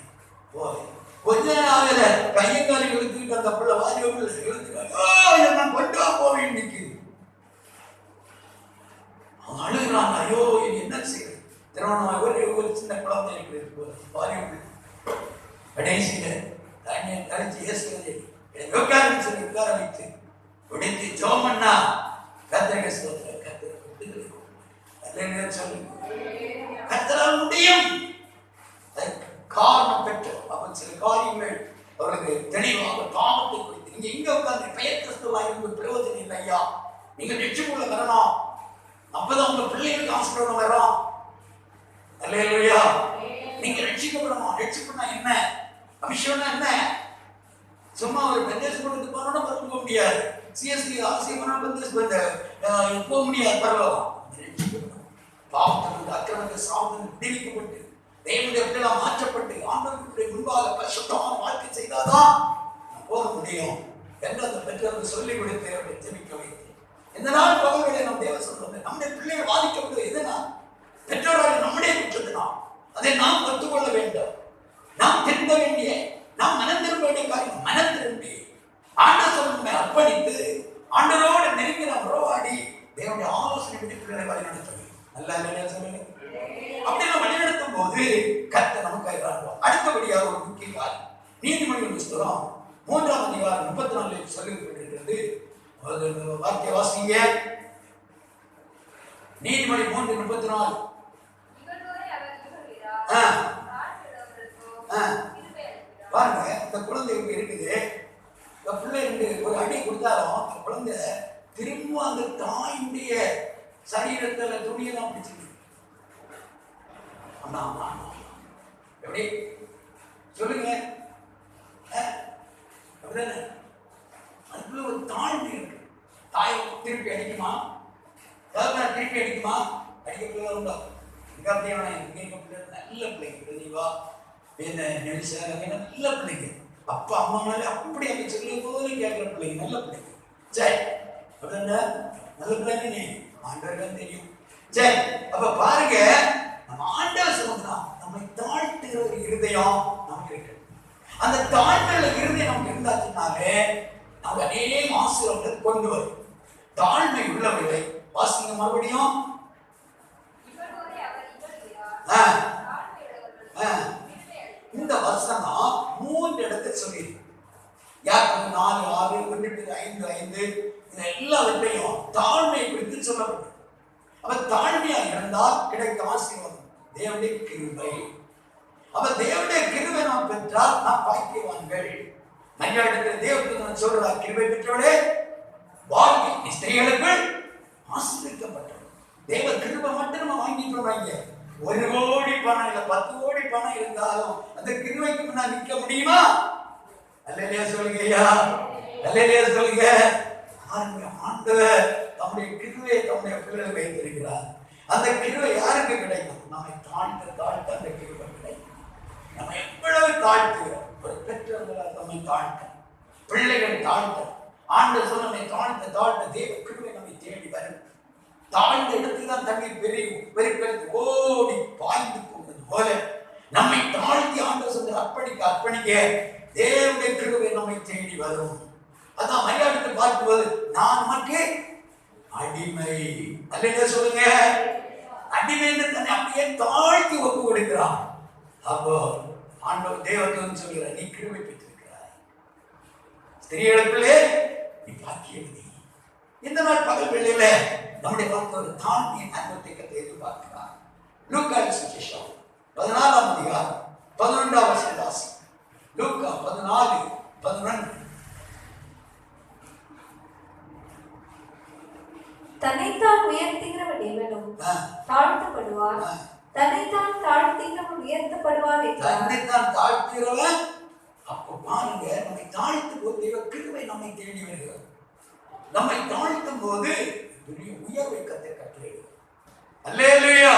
போவே. கொஞ்ச நாள் கையங்கால இழுத்துக்கிட்டு அந்த பிள்ளை வாரி இழுத்துக்காங்க, நான் கொண்டு போவேன் நிற்குது. அவன் அழுகிறான், ஐயோ என்ன செய்யுது? திருமணம் ஒரு சின்ன குழந்தை இருக்கிறது, வாரி கடைசியில தண்ணியை கரைச்சி ஏசுவது உட்கார வைத்து உடைத்து ஜோம் பண்ணா கத்திரிக்க சொல்ற கத்திர சொல்லுங்க, கத்தரால் முடியும். காரணம் பெற்று அவன் சில காரியங்கள் அவருக்கு தெளிவாக காமத்தை குறித்து, நீங்க எங்க உட்கார்ந்து பெயர் கிறிஸ்துவா இருந்து பிரயோஜனம் இல்லை ஐயா, நீங்க நெச்சுக்குள்ள வரணும், அப்பதான் உங்க பிள்ளைகளுக்கு ஆசீர்வாதம் வரும். அல்லேலூயா. நீங்க ரட்சிக்கப்படணும். ரட்சிப்புனா என்ன? அபிஷேகம்னா என்ன? சும்மா ஒரு பெந்தேஸ் கொடுத்து போனோம்னா பரவ முடியாது. சிஎஸ்சி ஆசியமான பெந்தேஸ் போக முடியாது, பரவலாம். பாவத்திலிருந்து அக்கிரமத்தை சாவுக்கு விடுவிக்கப்பட்டு தேவனுடைய பிள்ளைகள் மாற்றப்பட்டு ஆண்டவருடைய முன்பாக பரிசுத்தமான வாழ்க்கை செய்தாதான் போக முடியும் என்று அந்த பெற்றோர்கள் சொல்லிக் கொடுத்து அவரை ஜெபிக்க வைத்து இந்த நாள் பகல்களை நம் தேவ சொல்றது நம்முடைய பிள்ளைகள் பாதிக்கப்படுவது எதனால்? பெற்றோர்கள் நம்முடைய குற்றத்தினால். அதை நாம் கற்றுக்கொள்ள வேண்டும். நாம் திரும்ப வேண்டிய, நாம் மனம் திரும்ப வேண்டிய காரியம் மனம் திரும்பி ஆண்டவர் சொல்ல அர்ப்பணித்து ஆண்டவரோடு நெருங்கி நாம் உறவாடி தேவனுடைய ஆலோசனை பிள்ளைகளை வழி நடத்த நல்லா சொல்லுங்க. அப்படி நம்ம வழிநடத்தும் போது கர்த்தர் நமக்கு கைவிடுவார். அடுத்தபடியாக ஒரு முக்கிய காரியம், நீதிமொழிகள் புத்தகம் 3ஆம் அதிகாரம் 34 சொல்லப்பட்டிருக்கிறது. வார்த்தை வாசிங்க. நீதிமொழி 3:34. பாருங்க, இந்த குழந்தை இப்ப இருக்குது, இந்த பிள்ளை ஒரு அடி கொடுத்தாலும் அந்த குழந்தை திரும்ப அந்த தாயுடைய சரீரத்துல துணியெல்லாம் பிடிச்சிருக்கு. எப்படி சொல்லுங்க? அதுக்குள்ள ஒரு தாழ்மை இருக்கு. தாயை திருப்பி அடிக்குமா? திருப்பி அடிக்குமா? அடிக்க பிள்ளை உண்டா? நல்ல பிள்ளைங்க, தெளிவா என்ன நெரிசா நல்ல பிள்ளைங்க, அப்பா அம்மா மேலே அப்படி அங்க சொல்லும் போது கேட்கிற பிள்ளைங்க, நல்ல பிள்ளைங்க. சரி, அப்படின்னா நல்ல பிள்ளைங்க ஆண்டவர்கள் தெரியும். சரி, அப்ப பாருங்க, நம்ம ஆண்டவர் சொன்னா நம்மை தாழ்த்துகிற ஒரு இருதயம் நமக்கு இருக்கு. அந்த தாழ்மையில இருதயம் நமக்கு இருந்தாச்சுனாலே நம்ம அநேக ஆசீர்வாதத்தை கொண்டு வரும். தாழ்மை உள்ளவர்களை வாசிங்க மறுபடியும். இந்த வசனம் 3 இடத்தை சொல்லியிருக்கு. யாருக்கு 4, 6, 1, 5, 5 எல்லாவற்றையும் தாழ்மை குறித்து சொல்லப்பட்டது. அப்ப தாழ்மையா இருந்தால் கிடைத்த ஆசீர்வாதம் தேவனுடைய கிருபை. அப்ப தேவனுடைய கிருபை நாம் பெற்றால் நாம் பாக்கியவான்கள். மரியாதை தேவனுக்கு சொல்றார், கிருபை பெற்றவளே வாழ்க்கை நீ ஸ்திரீகளுக்குள் ஆசீர்வதிக்கப்பட்டவள். தேவ கிருபை மட்டும் நம்ம வாங்கிட்டு 1 கோடி பணம் இல்ல 10 கோடி பணம் இருந்தாலும் அந்த கிருபைக்கு முன்னாடி நிற்க முடியுமா? அல்லேலூயா சொல்லுங்கய்யா, அல்லேலூயா சொல்லுங்க. ஆண்டவர் தம்முடைய கிருபையை தம்முடைய பிள்ளைகளை வைத்திருக்கிறார். அந்த கிருபை யாருக்கு கிடைக்கும்? நம்மை தாழ்த்த அந்த கிருபை கிடைக்கும். நம்ம எவ்வளவு தாழ்த்துகிறோம், ஒரு பெற்றவர்களால் நம்மை தாழ்த்த, பிள்ளைகள் தாழ்த்த, ஆண்டவர் சொல்ல நம்மை தாழ்த்த தேவ கிருபை நம்மை தேடி வரும். தாழ்ந்த இடத்தில் தான் தண்ணீர் பெருக்கிறது ஓடி பாய்ந்து போவது போல நம்மை தாழ்த்தி ஆண்டவர் சொல்ற அர்ப்பணிக்க தேவனுடைய கிருபை நம்மை தேடி வரும். அதான் மரியாதை பார்க்கும்போது நான் நமக்கு அடிமை. அல்லேலூயா சொல்லுங்க. அடிமை என்று தன்னை அப்படியே தாழ்த்தி ஒப்பு கொடுக்கிறான். அப்போ ஆண்டவர் தேவதூதன் சொல்கிறார், நீ கிருபை பெற்றிருக்கிறாய், ஸ்திரீகளுக்குள்ளே நீ பாக்கியவதி. இந்த நாள் பகல் வேளையில நம்முடைய வாழ்க்கை ஒரு தாழ்மையின் அனுபவத்தை எதிர்பார்க்கிறார். லூக்கா சுவிசேஷம் 14ஆம் அதிகாரம் 11ஆம் வசனம். லூக்கா 14:11. தன்னைத்தான் உயர்த்துகிறவன் எவனும் தாழ்த்தப்படுவான், தன்னைத்தான் தாழ்த்துகிறவன் உயர்த்தப்படுவான். தன்னைத்தான் தாழ்த்துகிறவன். அப்போ பாருங்க, நம்மை தாழ்த்தும் போது கிருபை நம்மை தேடி வருகிறது. நம்மை தாழ்த்தும் போது பெரிய உயர்வை கட்டளையிடுகிறது. அல்லேலூயா,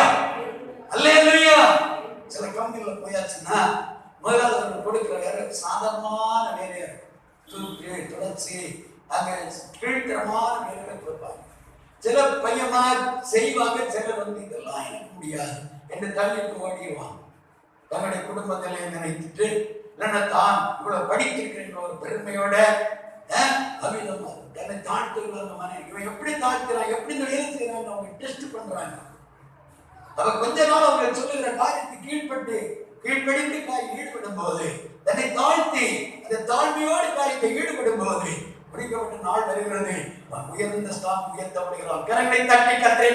அல்லேலூயா. சில கம்பெனில போயாச்சுன்னா முதலாவது அவர்கள் கொடுக்கிற வேலை சாதாரணமான வேலையை சுற்று தொடர்ச்சி அங்கே கீழ்த்தரமான வேலைகளை கொடுப்பாங்க. சில பையமா செய்வாங்க, சிலர் இதெல்லாம் எனக்கு முடியாது என்று தள்ளிட்டு ஓடிடுவாங்க. தன்னுடைய குடும்பத்திலே நினைத்துட்டு இல்லைன்னா தான் இவ்வளவு படித்திருக்கிற ஒரு பெருமையோட அவிதமா தன்னை தாழ்த்துகிறாங்க. இவன் எப்படி தாழ்த்துறான், எப்படி இந்த வேலை செய்யறாங்க அவங்க டெஸ்ட் பண்றாங்க. அவ கொஞ்ச நாள் அவங்க சொல்லுகிற காரியத்தை கீழ்ப்படிந்து காரியம் ஈடுபடும் போது, தன்னை தாழ்த்தி அந்த தாழ்மையோடு காரியத்தை ஈடுபடும் போது முடிக்கப்பட்ட நாள் வருகிறது. உயர்ந்த ஸ்தானம் உயர்த்தப்படுகிறான். கரங்களை தட்டி கர்த்தரை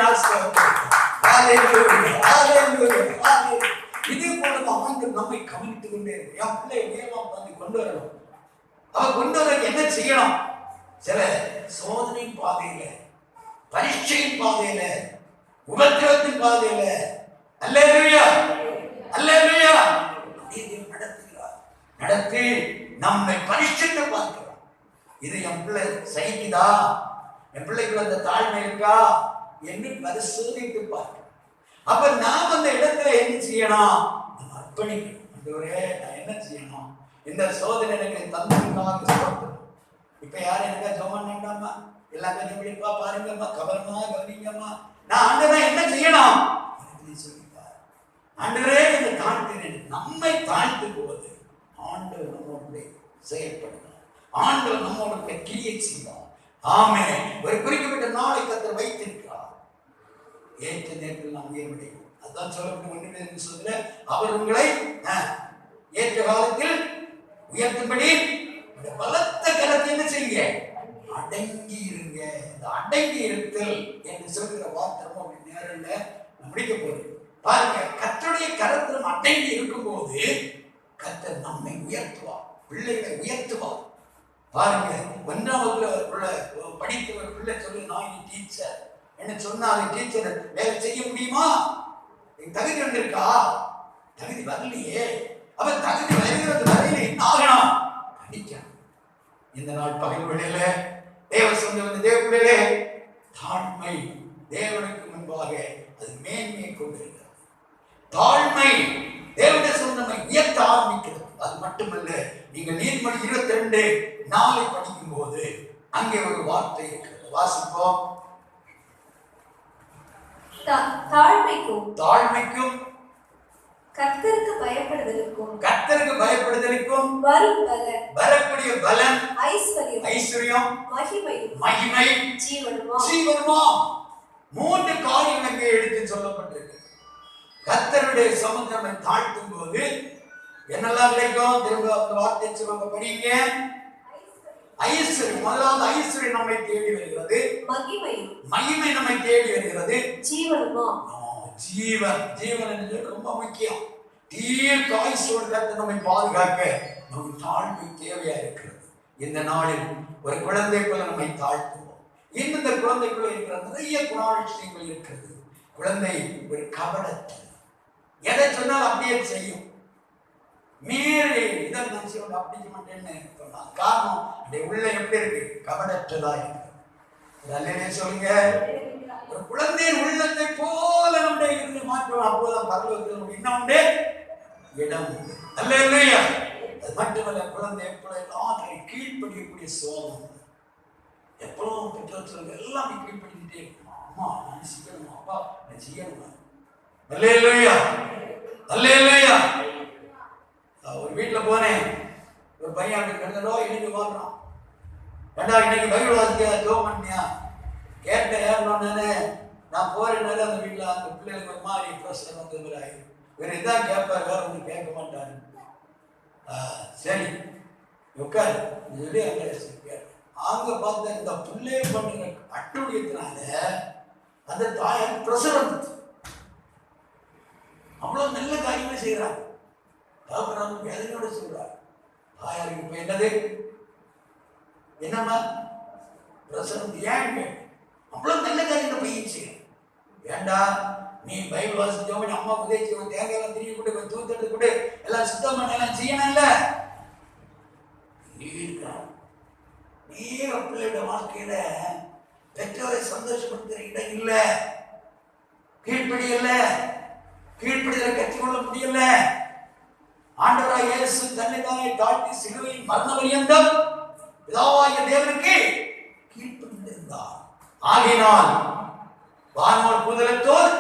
இதே போலதான் ஆண்கள் நம்மை கவனித்துக் கொண்டே இருக்கு. என் பிள்ளை உயர்வாக வந்து கொண்டு வரணும். அவ கொண்டு வர என்ன செய்யணும்? சில சோதனையின் பாதையில, பரீட்சையின் பாதையில, உபத்திரத்தின் பாதையில அல்லேலூயா அல்லேலூயா நடத்துகிறார். நடத்தி நம்மை பரீட்சித்து பார்க்கிறார். இது என் பிள்ளை சகிக்குதா, என் பிள்ளைக்கு அந்த தாழ்மை இருக்கா என்று பரிசோதித்து பார்க்கிறோம். அப்ப நாம் அந்த இடத்துல என்ன செய்யணும்? நம்ம அர்ப்பணிக்கணும். ஆண்டவரே, நான் என்ன செய்யணும்? இந்த சோதனை எனக்கு தந்ததுக்காக இப்ப யாரும் எனக்கா ஜோமன் வேண்டாமா, எல்லாம் கொஞ்சம் விழிப்பா பாருங்கம்மா, கவனமா கவனிங்கம்மா. நான் ஆண்டவரே என்ன செய்யணும்? ஆண்டவரே என்னை தாழ்த்தினேன். நம்மை தாழ்த்தும் போது ஆண்டவர் நம்மோடு செயல்படுவார். ஆண்டவர் நம்மோட கிரியை செய்வார். ஆமே. ஒரு குறிக்கப்பட்ட நாளை கர்த்தர் வைத்திருக்கிறார். ஏற்ற நேரத்தில் நாம் உயர்வடையும். அதான் சொல்லப்பட்ட சொல்ல, அவர் உங்களை ஏற்ற காலத்தில் உயர்த்தும்படி பலத்த கரத்தை என்ன செய்யுங்க? அடங்கி இருங்க. இந்த அடங்கி இருத்தல் என்று சொல்கிற வார்த்தை நேரம் முடிக்க போகுது. பாருங்க, கர்த்தருடைய கரத்திலும் அடங்கி இருக்கும் போது கர்த்தர் நம்மை உயர்த்துவார், பிள்ளைகளை உயர்த்துவார். பாருங்க, 1ஆம் வகுப்புல படித்த ஒரு பிள்ளை சொல்லு, நான் டீச்சர் என்ன சொன்னா, அது டீச்சர் வேலை செய்ய முடியுமா? தகுதி வந்திருக்கா? தகுதி வரலையே. அவ தகுதி வருகிறது வரையில என்ன ஆகணும்? படிக்கணும். இந்த நாள் பகல் வேளையில தேவ சொந்த தேவ பிள்ளைகளே, தாழ்மை தேவனுக்கு முன்பாக அது மேன்மையை கொண்டிருக்கிறது. தாழ்மை தேவனுடைய சொந்தமை உயர்த்த ஆரம்பிக்கிறது. அது மட்டுமல்ல, நீங்க நீதிமொழி 22:4 படிக்கும் போது அங்கே ஒரு வார்த்தை இருக்கிறது. வாசிப்போம். தாழ்மைக்கும் கர்த்தருக்கு பயப்படுதலுக்கும் வரக்கூடிய பலன், ஐஸ்வர்யம், மகிமை, ஜீவனுமா 3 காரியம் அங்கே எடுத்து சொல்லப்பட்டிருக்கு. கர்த்தருடைய சமுத்திரமை தாழ்த்தும் போது என்னெல்லாம் கிடைக்கும்? திரும்ப அந்த வார்த்தை சொல்லுங்க, படிங்க. ஐஸ்வர்யம், முதலாவது ஐஸ்வர்யம் நம்மை தேடி வருகிறது. மகிமை நம்மை தேடி வருகிறது. ஜீவன் என்று ரொம்ப முக்கியம். தீர்க்காயுசோடு கர்த்தர் நம்மை பாதுகாக்க நமக்கு தாழ்மை தேவையா இருக்கிறது. இந்த நாளில் ஒரு குழந்தை போல நம்மை தாழ்த்துவோம். இன்னும் இந்த குழந்தைக்குள்ள இருக்கிற நிறைய குணாதிசயங்கள் இருக்கிறது. குழந்தை ஒரு கபடத்தை எதை சொன்னால் அப்படியே செய்யும். மீறி இதை நான் செய்ய அப்படி செய்ய மாட்டேன்னு சொன்னான். காரணம், அந்த உள்ள எப்படி இருக்கு? கபடற்றதா இருக்கு. சொல்லுங்க, ஒரு குழந்தையின் உள்ளத்தை போல நம்முடைய இருந்து மாற்றணும். அப்போதான் பரலோகத்தில் இன்னொன்று இடம் உண்டு. அல்லேலூயா. அது மட்டுமல்ல, குழந்தை எப்பொழுது கீழ்ப்படியக்கூடிய சோதனை. எப்பவும் பெற்றோர் சொல்லுங்க, எல்லாம் கீழ்ப்படிக்கிட்டே இருக்கணும். அம்மா நான் செய்யணுமா, அப்பா நான் செய்யணுமா. அல்லேலூயா, அல்லேலூயா. ஒரு வீட்டுல போனேன், ஒரு பையன் அப்படி கண்டதோ இன்னைக்கு வாழ்றான். ஏண்டா இன்னைக்கு பைபிள் வாசிக்க ஜோம் பண்ணியா கேட்டேன். நான் போறேன். அந்த வீட்டுல அந்த பிள்ளைகளுக்கு ஒரு மாதிரி பிரச்சனை வந்தது. வேற இதான் கேட்பார், வேற ஒன்றும் கேட்க மாட்டாரு. சரி உட்காரு சொல்லி அங்கே அங்க பார்த்த இந்த பிள்ளை பண்ணுங்க அட்டுடையத்தினால அந்த தாயார் பிரசவம் வந்துச்சு. அவ்வளவு நல்ல காரியமே செய்யறாங்க. தகப்பனார் வேதனையோட சொல்றார். தாயாருக்கு இப்ப என்னது என்னம்மா பிரசவம் ஏன் அவ்வளவு நல்ல காரியம் பையன் செய்ய வேண்டாம். நீ பைபிள் வாசிச்சோ அம்மா உதவி தேங்காய் எல்லாம் திரிய கொண்டு தூத்தெடுத்து கொண்டு எல்லாம் சுத்தம் பண்ண எல்லாம் செய்யணும்ல. நீ பிள்ளையோட வாழ்க்கையில பெற்றோரை சந்தோஷப்படுத்துற இடம் இல்ல, கீழ்ப்படியல, கீழ்ப்படிதலை கற்றுக்கொள்ள முடியல. ஆண்டவராய் இயேசு தன்னைத்தானே தாழ்த்தி சிலுவையின் மரண பரியந்தம் பிதாவாகிய தேவனுக்கு கீழ்ப்படிந்திருந்தார். ஆகையினால் வானோர் புதலத்தோர்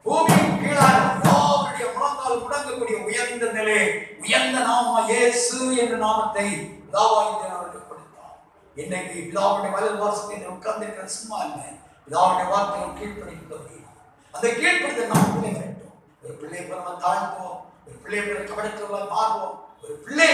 பூமியின் கீழாக யாருடைய முழங்கால் முடங்கக்கூடிய உயர்ந்த நிலை, உயர்ந்த நாம இயேசு என்ற நாமத்தை பிதாவாகிய தேவனுக்கு கொடுத்தார். இன்னைக்கு பிதாவுடைய வலது வாசத்தை உட்கார்ந்திருக்கிற சும்மா இல்லை, பிதாவுடைய வார்த்தையை கீழ்ப்படிக்க அந்த கீழ்ப்படுத்த நாம் பிள்ளை வேண்டும். ஒரு பிள்ளை நம்ம தாழ்த்துவோம், ஒரு பிள்ளை கபடத்தில் மாறுவோம், ஒரு பிள்ளை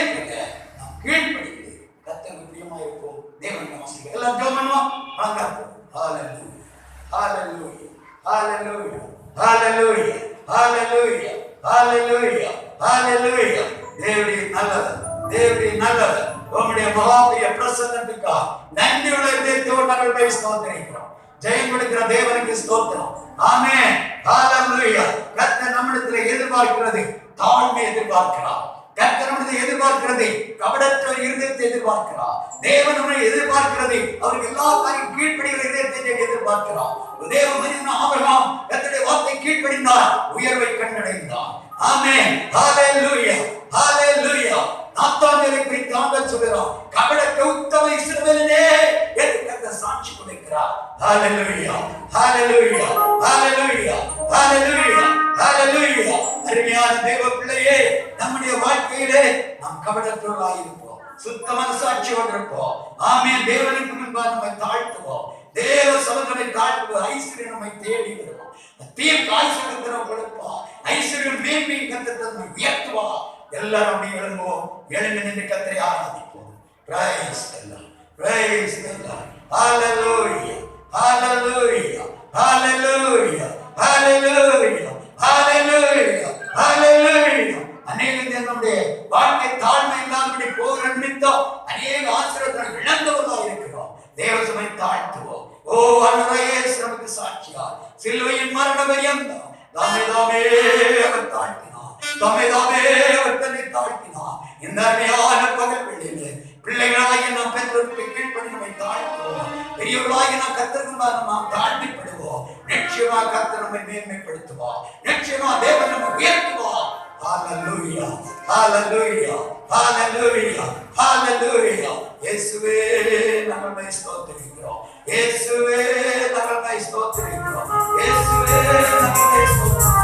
நாம் கீழ்ப்படித்து கர்த்தருக்கு பிரியமாக இருப்போம். தேவன் நமஸ்காரம் எல்லாம் ஜெபம் பண்ணுவோம். வணக்கம். ஹalleluya hallelujah hallelujah hallelujah hallelujah hallelujah hallelujah. தேவனுடைய நல்லவர், தேவனுடைய நல்லவர். உம்முடைய மகாபெரிய பிரசன்னத்துக்காக நன்றியுள்ள இதயத்தோடு நாங்கள் போய் ஸ்தோத்திரிக்கிறோம். ஜெயம் கொடுக்கிற தேவனுக்கு ஸ்தோத்திரம். ஆமென் ஹalleluya. கர்த்தர் நம்மிடத்தில் எதிர்பார்க்கிறது தாழ்மை எதிர்பார்க்கிறார். கர்த்தர் நம்மிடத்தில் எதிர்பார்க்கிறது கபடற்ற இருதயத்தை எதிர்பார்க்கிறார். தேவன் நம்மை எதிர்பார்க்கிறது அவருக்கு எல்லா காரியம் கீழ்ப்படிகிற இதயத்தை எதிர்பார்க்கிறார். தேவ மனிதன் ஆபிரகாம் கர்த்தருடைய வார்த்தை கீழ்ப்படிந்தார், உயர்வை கண்டடைந்தார். ஆமென் ஹalleluya hallelujah. நாத்தான்வேலை குறித்து ஆண்டவர் சொல்கிறார், கபடற்ற உத்தம இஸ்ரவேலனே என்று கர்த்தர் சாட்சி கொடுக்கிறார். ஹalleluya hallelujah hallelujah hallelujah hallelujah. அருமையான தேவ பிள்ளையே, நம்முடைய வாழ்க்கையிலே நாம் கபடற்றவர்களாய் இருப்போம், சுத்த மனசாட்சியோடு இருப்போம். ஆமென். தேவனுக்கு முன்பாக நம்மை தாழ்த்துவோம், தேவ சமூகத்தை தாழ்த்துவோம். ஐஸ்வர்யம் நம்மை தேடி வரும், தீர்க்க ஐஸ்வர்யம் கொடுப்போம், ஐஸ்வர்யம் மேன்மை கர்த்தர் நம்மை உயர்த்துவார். எல்லாரும் அப்படி எழும்புவோம், எழுந்து நின்று கர்த்தரை ஆராதிப்போம். Praise the Lord, praise the Lord. Hallelujah hallelujah hallelujah hallelujah hallelujah hallelujah. அநேக நம்முடைய வாழ்க்கை தாழ்மை இல்லாதபடி போகிற நிமித்தம் அநேக ஆசீர்வாதங்களை இழந்தவர்களாக இருக்கிறோம். தேவ சபை தாழ்த்துவோம். ஓ ஆண்டவரே, நமக்கு சாட்சியார் சிலுவையின் மரண பரியந்தம் தாமே தாமே அவர் தாழ்த்தினார், தாமே தாமே அவர் தன்னை தாழ்த்தினார். இந்த அருமையான பகல் வேளையிலே பிள்ளைகளாகிய நாம் பெற்றோருக்கு கீழ்ப்படி நம்மை தாழ்த்துவோம். பெரியவர்களாகிய நாம் கர்த்தருக்கு நாம் தாழ்மைப்படுவோம். நிச்சயமா கர்த்தர் நம்மை மேன்மைப்படுத்துவார், நிச்சயமா தேவன் நம்மை உயர்த்துவார். Hallelujah hallelujah hallelujah hallelujah. இயேசுவே நாங்கள் ஸ்தோத்திரிக்கிறோம், இயேசுவே நாங்கள் ஸ்தோத்திரிக்கிறோம், இயேசுவே நாங்கள் ஸ்தோத்திரிக்கிறோம்.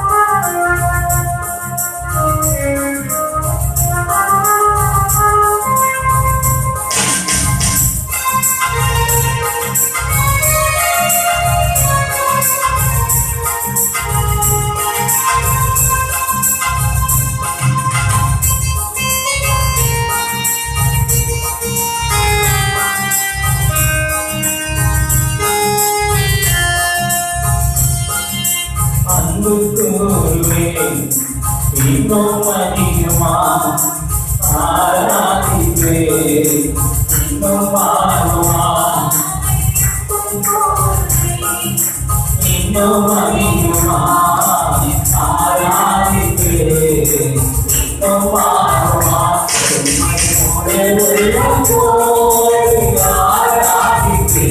இன்னும் அதிகமா ஆராதிப்பே, இன்னும் ஆர்வமா இன்னும் அதிகமா ஆராதிப்பே, இன்னும் ஆர்வமா ஆராதிப்பே,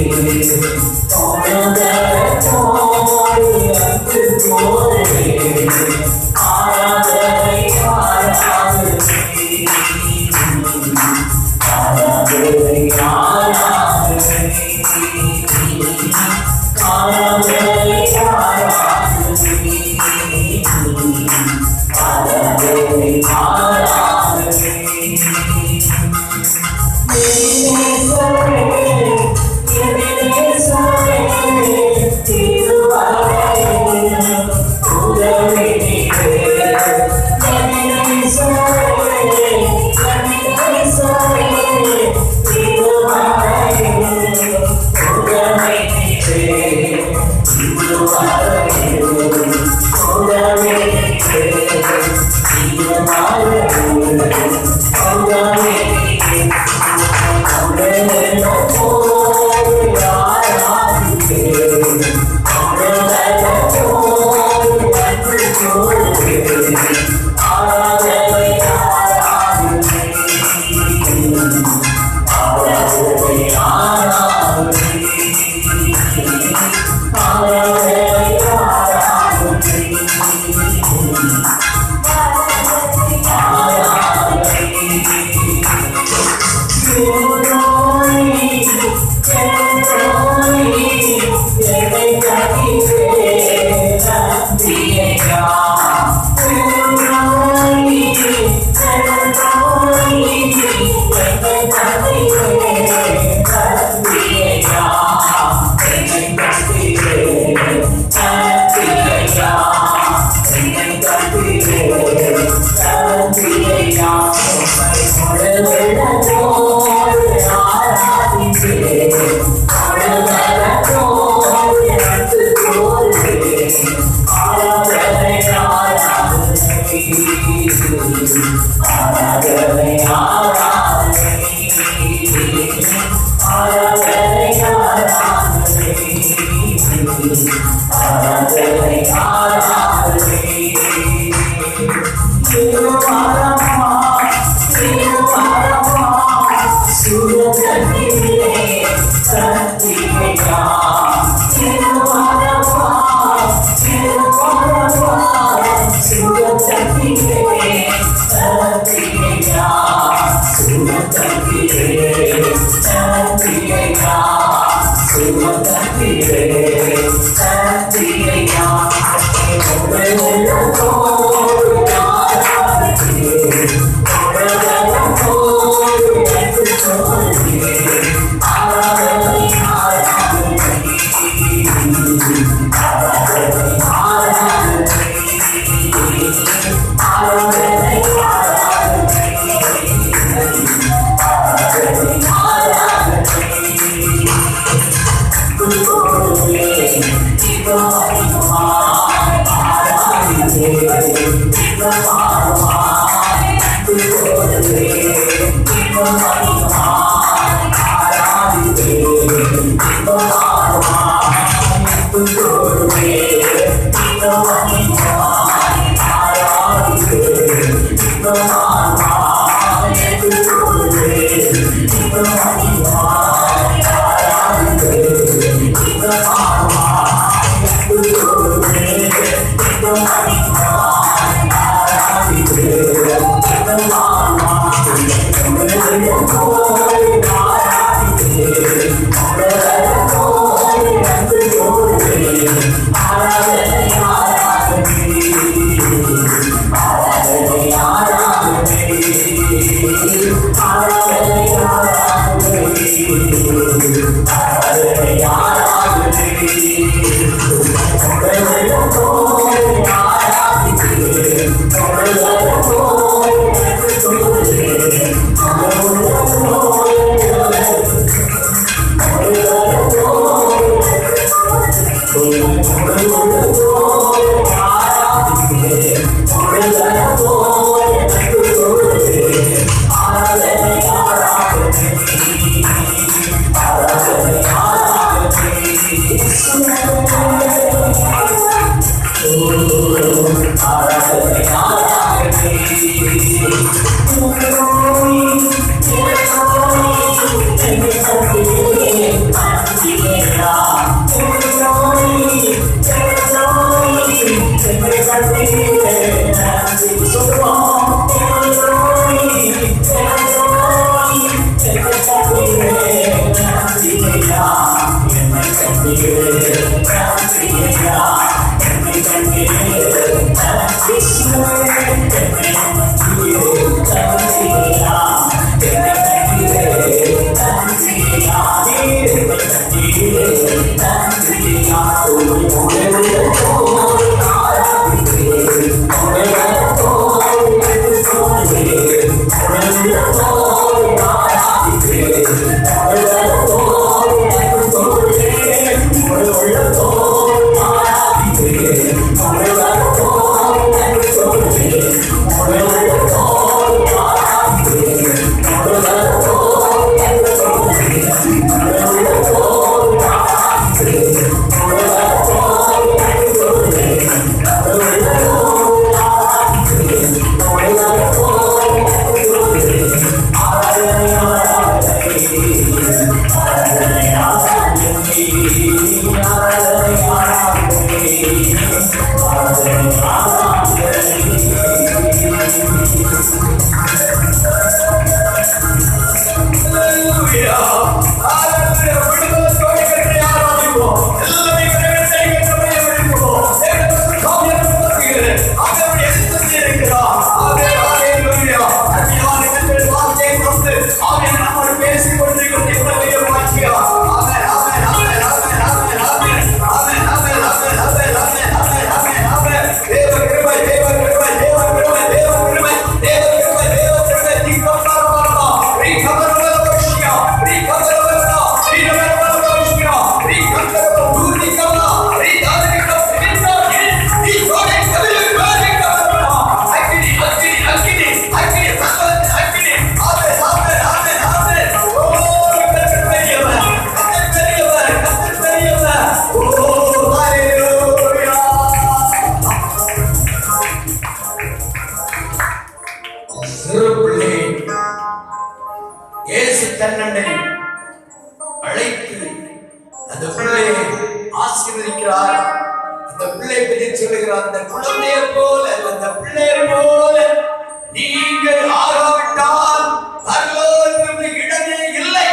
Come on. சிறு பிள்ளை இயேசு தன்னண்டை அழைத்து அந்த பிள்ளையை ஆசீர்வதிக்கிறார். அந்த பிள்ளை பற்றி சொல்லுகிறார், அந்த குழந்தையை போல அந்த பிள்ளையை போல நீங்கள் ஆகாவிட்டால் பரலோகத்தில் இடமே இல்லை.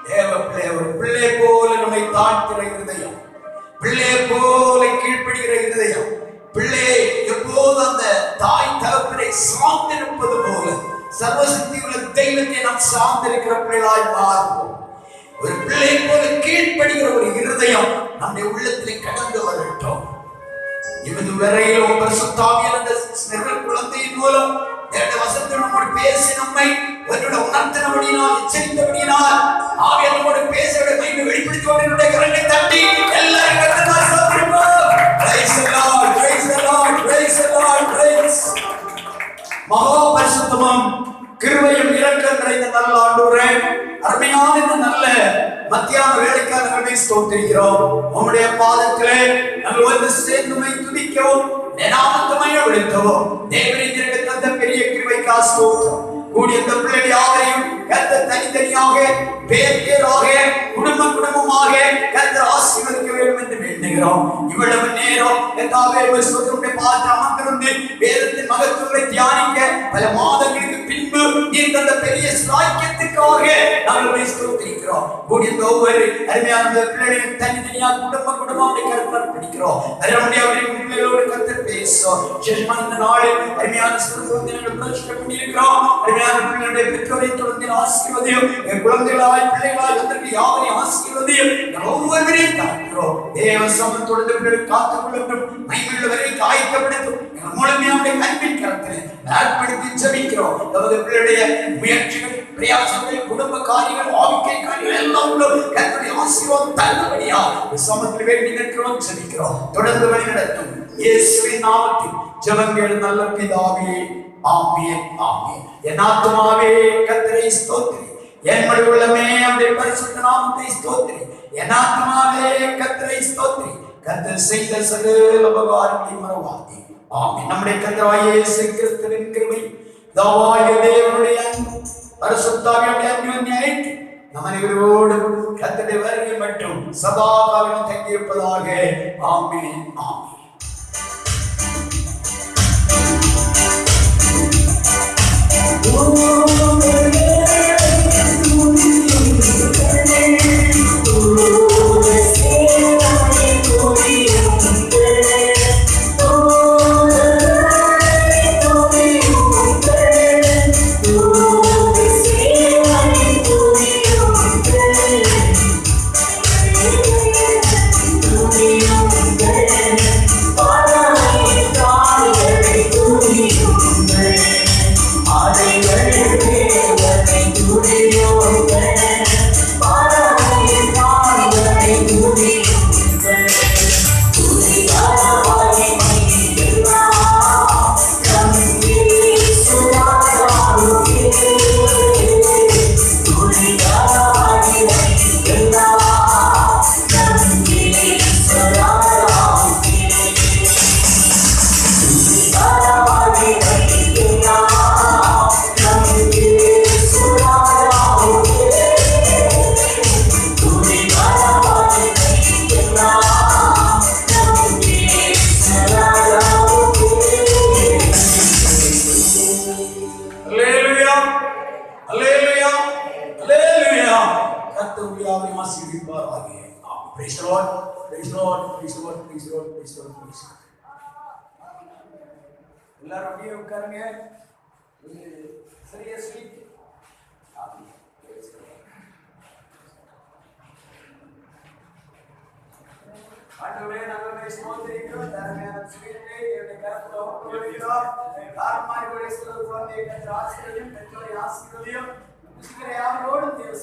தேவ பிள்ளை ஒரு பிள்ளை போல நம்மை தாழ்த்துகிற இருதயம், பிள்ளையை போல கீழ்ப்படுகிற இருதயம், பிள்ளையை எப்போது அந்த தாய் தகப்பனை சார்ந்திருப்பது போல சர்வசக்தி உள்ள தெய்வத்தை நாம் சார்ந்திருக்கிற பிள்ளைகளாய் மாறுவோம். ஒரு பிள்ளை போல கீழ்ப்படுகிற ஒரு இருதயம் நம்முடைய உள்ளத்திலே கடந்து வரட்டும். இவது வரையிலும் பரிசுத்தாவியானவர் அந்த சிறு குழந்தையின் மூலம் வசனத்தோடு பேசி நம்மை உணர்த்தினபடியினால் எச்சரித்தபடியினால் ஆவியானவரோடு பேச மைமை வெளிப்படுத்தி கரங்களை தட்டி எல்லாரும் கர்த்தரை ஸ்தோத்திரிப்போம். Praise the Lord, praise the Lord, praise the Lord, praise. மகா பரிசுத்தமும் கிருபையும் இரக்கம் நிறைந்த நல்ல ஆண்டவரே, அருமையான இந்த நல்ல மத்தியான வேலைக்காக நாங்கள் ஸ்தோத்திரிக்கிறோம். உம்முடைய பாதத்திலே நாங்கள் வந்து சேர்ந்துமை துதிக்கவும் நாமத்தை விழுத்தவும் தேவரீர் தந்த பெரிய கிருபைக்காக ஸ்தோத்திரம். கூடிய இந்த பிள்ளைகள் யாவரையும் கர்த்தர் தனித்தனியாக பேர் பேராக குடும்ப குடும்பமாக கர்த்தர் ஆசீர்வதிக்க வேண்டும் என்று வேண்டுகிறோம். இவ்வளவு நேரம் கர்த்தாவே விசுவாசத்துடைய பாத்திரம் அமர்ந்திருந்து வேதத்தின் மகத்துவத்தை தியானிக்க பல மாதங்களுக்கு பின்பு நீர் தந்த பெரிய சாக்கியத்துக்காக நாங்கள் ஸ்தோத்திரிக்கிறோம். கூடிய இந்த ஒவ்வொரு அருமையான பிள்ளைகளையும் தனித்தனியாக குடும்ப குடும்பமாக கர்த்தர் பிடிக்கிறோம். பிள்ளைகளோடு கர்த்தர் பேசும். இந்த நாளில் அருமையான சிறுவர்கள் பிரச்சனை பண்ணியிருக்கிறோம். பிள்ளைகளுடைய பெற்றோரை தொடர்ந்து ஆசீர்வதியும், என் குழந்தைகளாய் பிள்ளைகளாய் வந்திருக்க யாவரையும் ஆசீர்வதியும். ஒவ்வொருவரையும் காக்கிறோம். தேவ சமத்தோடு காத்துக் கொள்ளட்டும். மையுள்ள வரை காய்க்கப்படுத்தும். முழுமையாக அன்பின் கருத்தில் ஏற்படுத்தி ஜெபிக்கிறோம். நமது பிள்ளையுடைய முயற்சிகள், பிரயாசங்கள், குடும்ப காரியங்கள், ஆவிக்கை காரியங்கள் எல்லாம் கர்த்தருடைய ஆசீர்வாதம் தரும்படியா சமத்தில் வேண்டி நிற்கிறோம், ஜெபிக்கிறோம். தொடர்ந்து வழி நடத்தும் இயேசுவின் நாமத்தில் ஜெபங்கள் நல்ல பிதாவே, ஆமென், ஆமென். என் ஆத்துமாவே கர்த்தரை ஸ்தோத்திரி, என் முழு உள்ளமே அவருடைய பரிசுத்த நாமத்தை ஸ்தோத்திரி. என் ஆத்துமாவே கர்த்தரை ஸ்தோத்திரி, கர்த்தர் செய்த சகல உபகாரங்களையும் மறவாதே. ஆமென். நம்முடைய கர்த்தராகிய இயேசு கிறிஸ்துவின் கிருபை, பிதாவாகிய தேவனுடைய அன்பு, பரிசுத்த ஆவியானவருடைய அந்யோன்ய ஐக்கியம் நம் அனைவரோடு கர்த்தருடைய வருகை மட்டும் சதா காலம் தங்கியிருப்பதாக. ஆமென், ஆமென். எல்லாரும் அப்படியே உட்காருங்க. சரியா ஸ்வீட் ஆண்டவரே, நாங்கள் ஸ்தோத்திரிக்கிறோம். தரமான ஸ்வீட்டை என்னுடைய கரத்தில் ஒப்புக்கொடுக்கிறோம். தாரமாய் கொடை சொல்லுகிற குழந்தையை கர்த்தர் ஆசீர்வதியும், பெற்றோரை ஆசீர்வதியும். யாரோடும் தேவ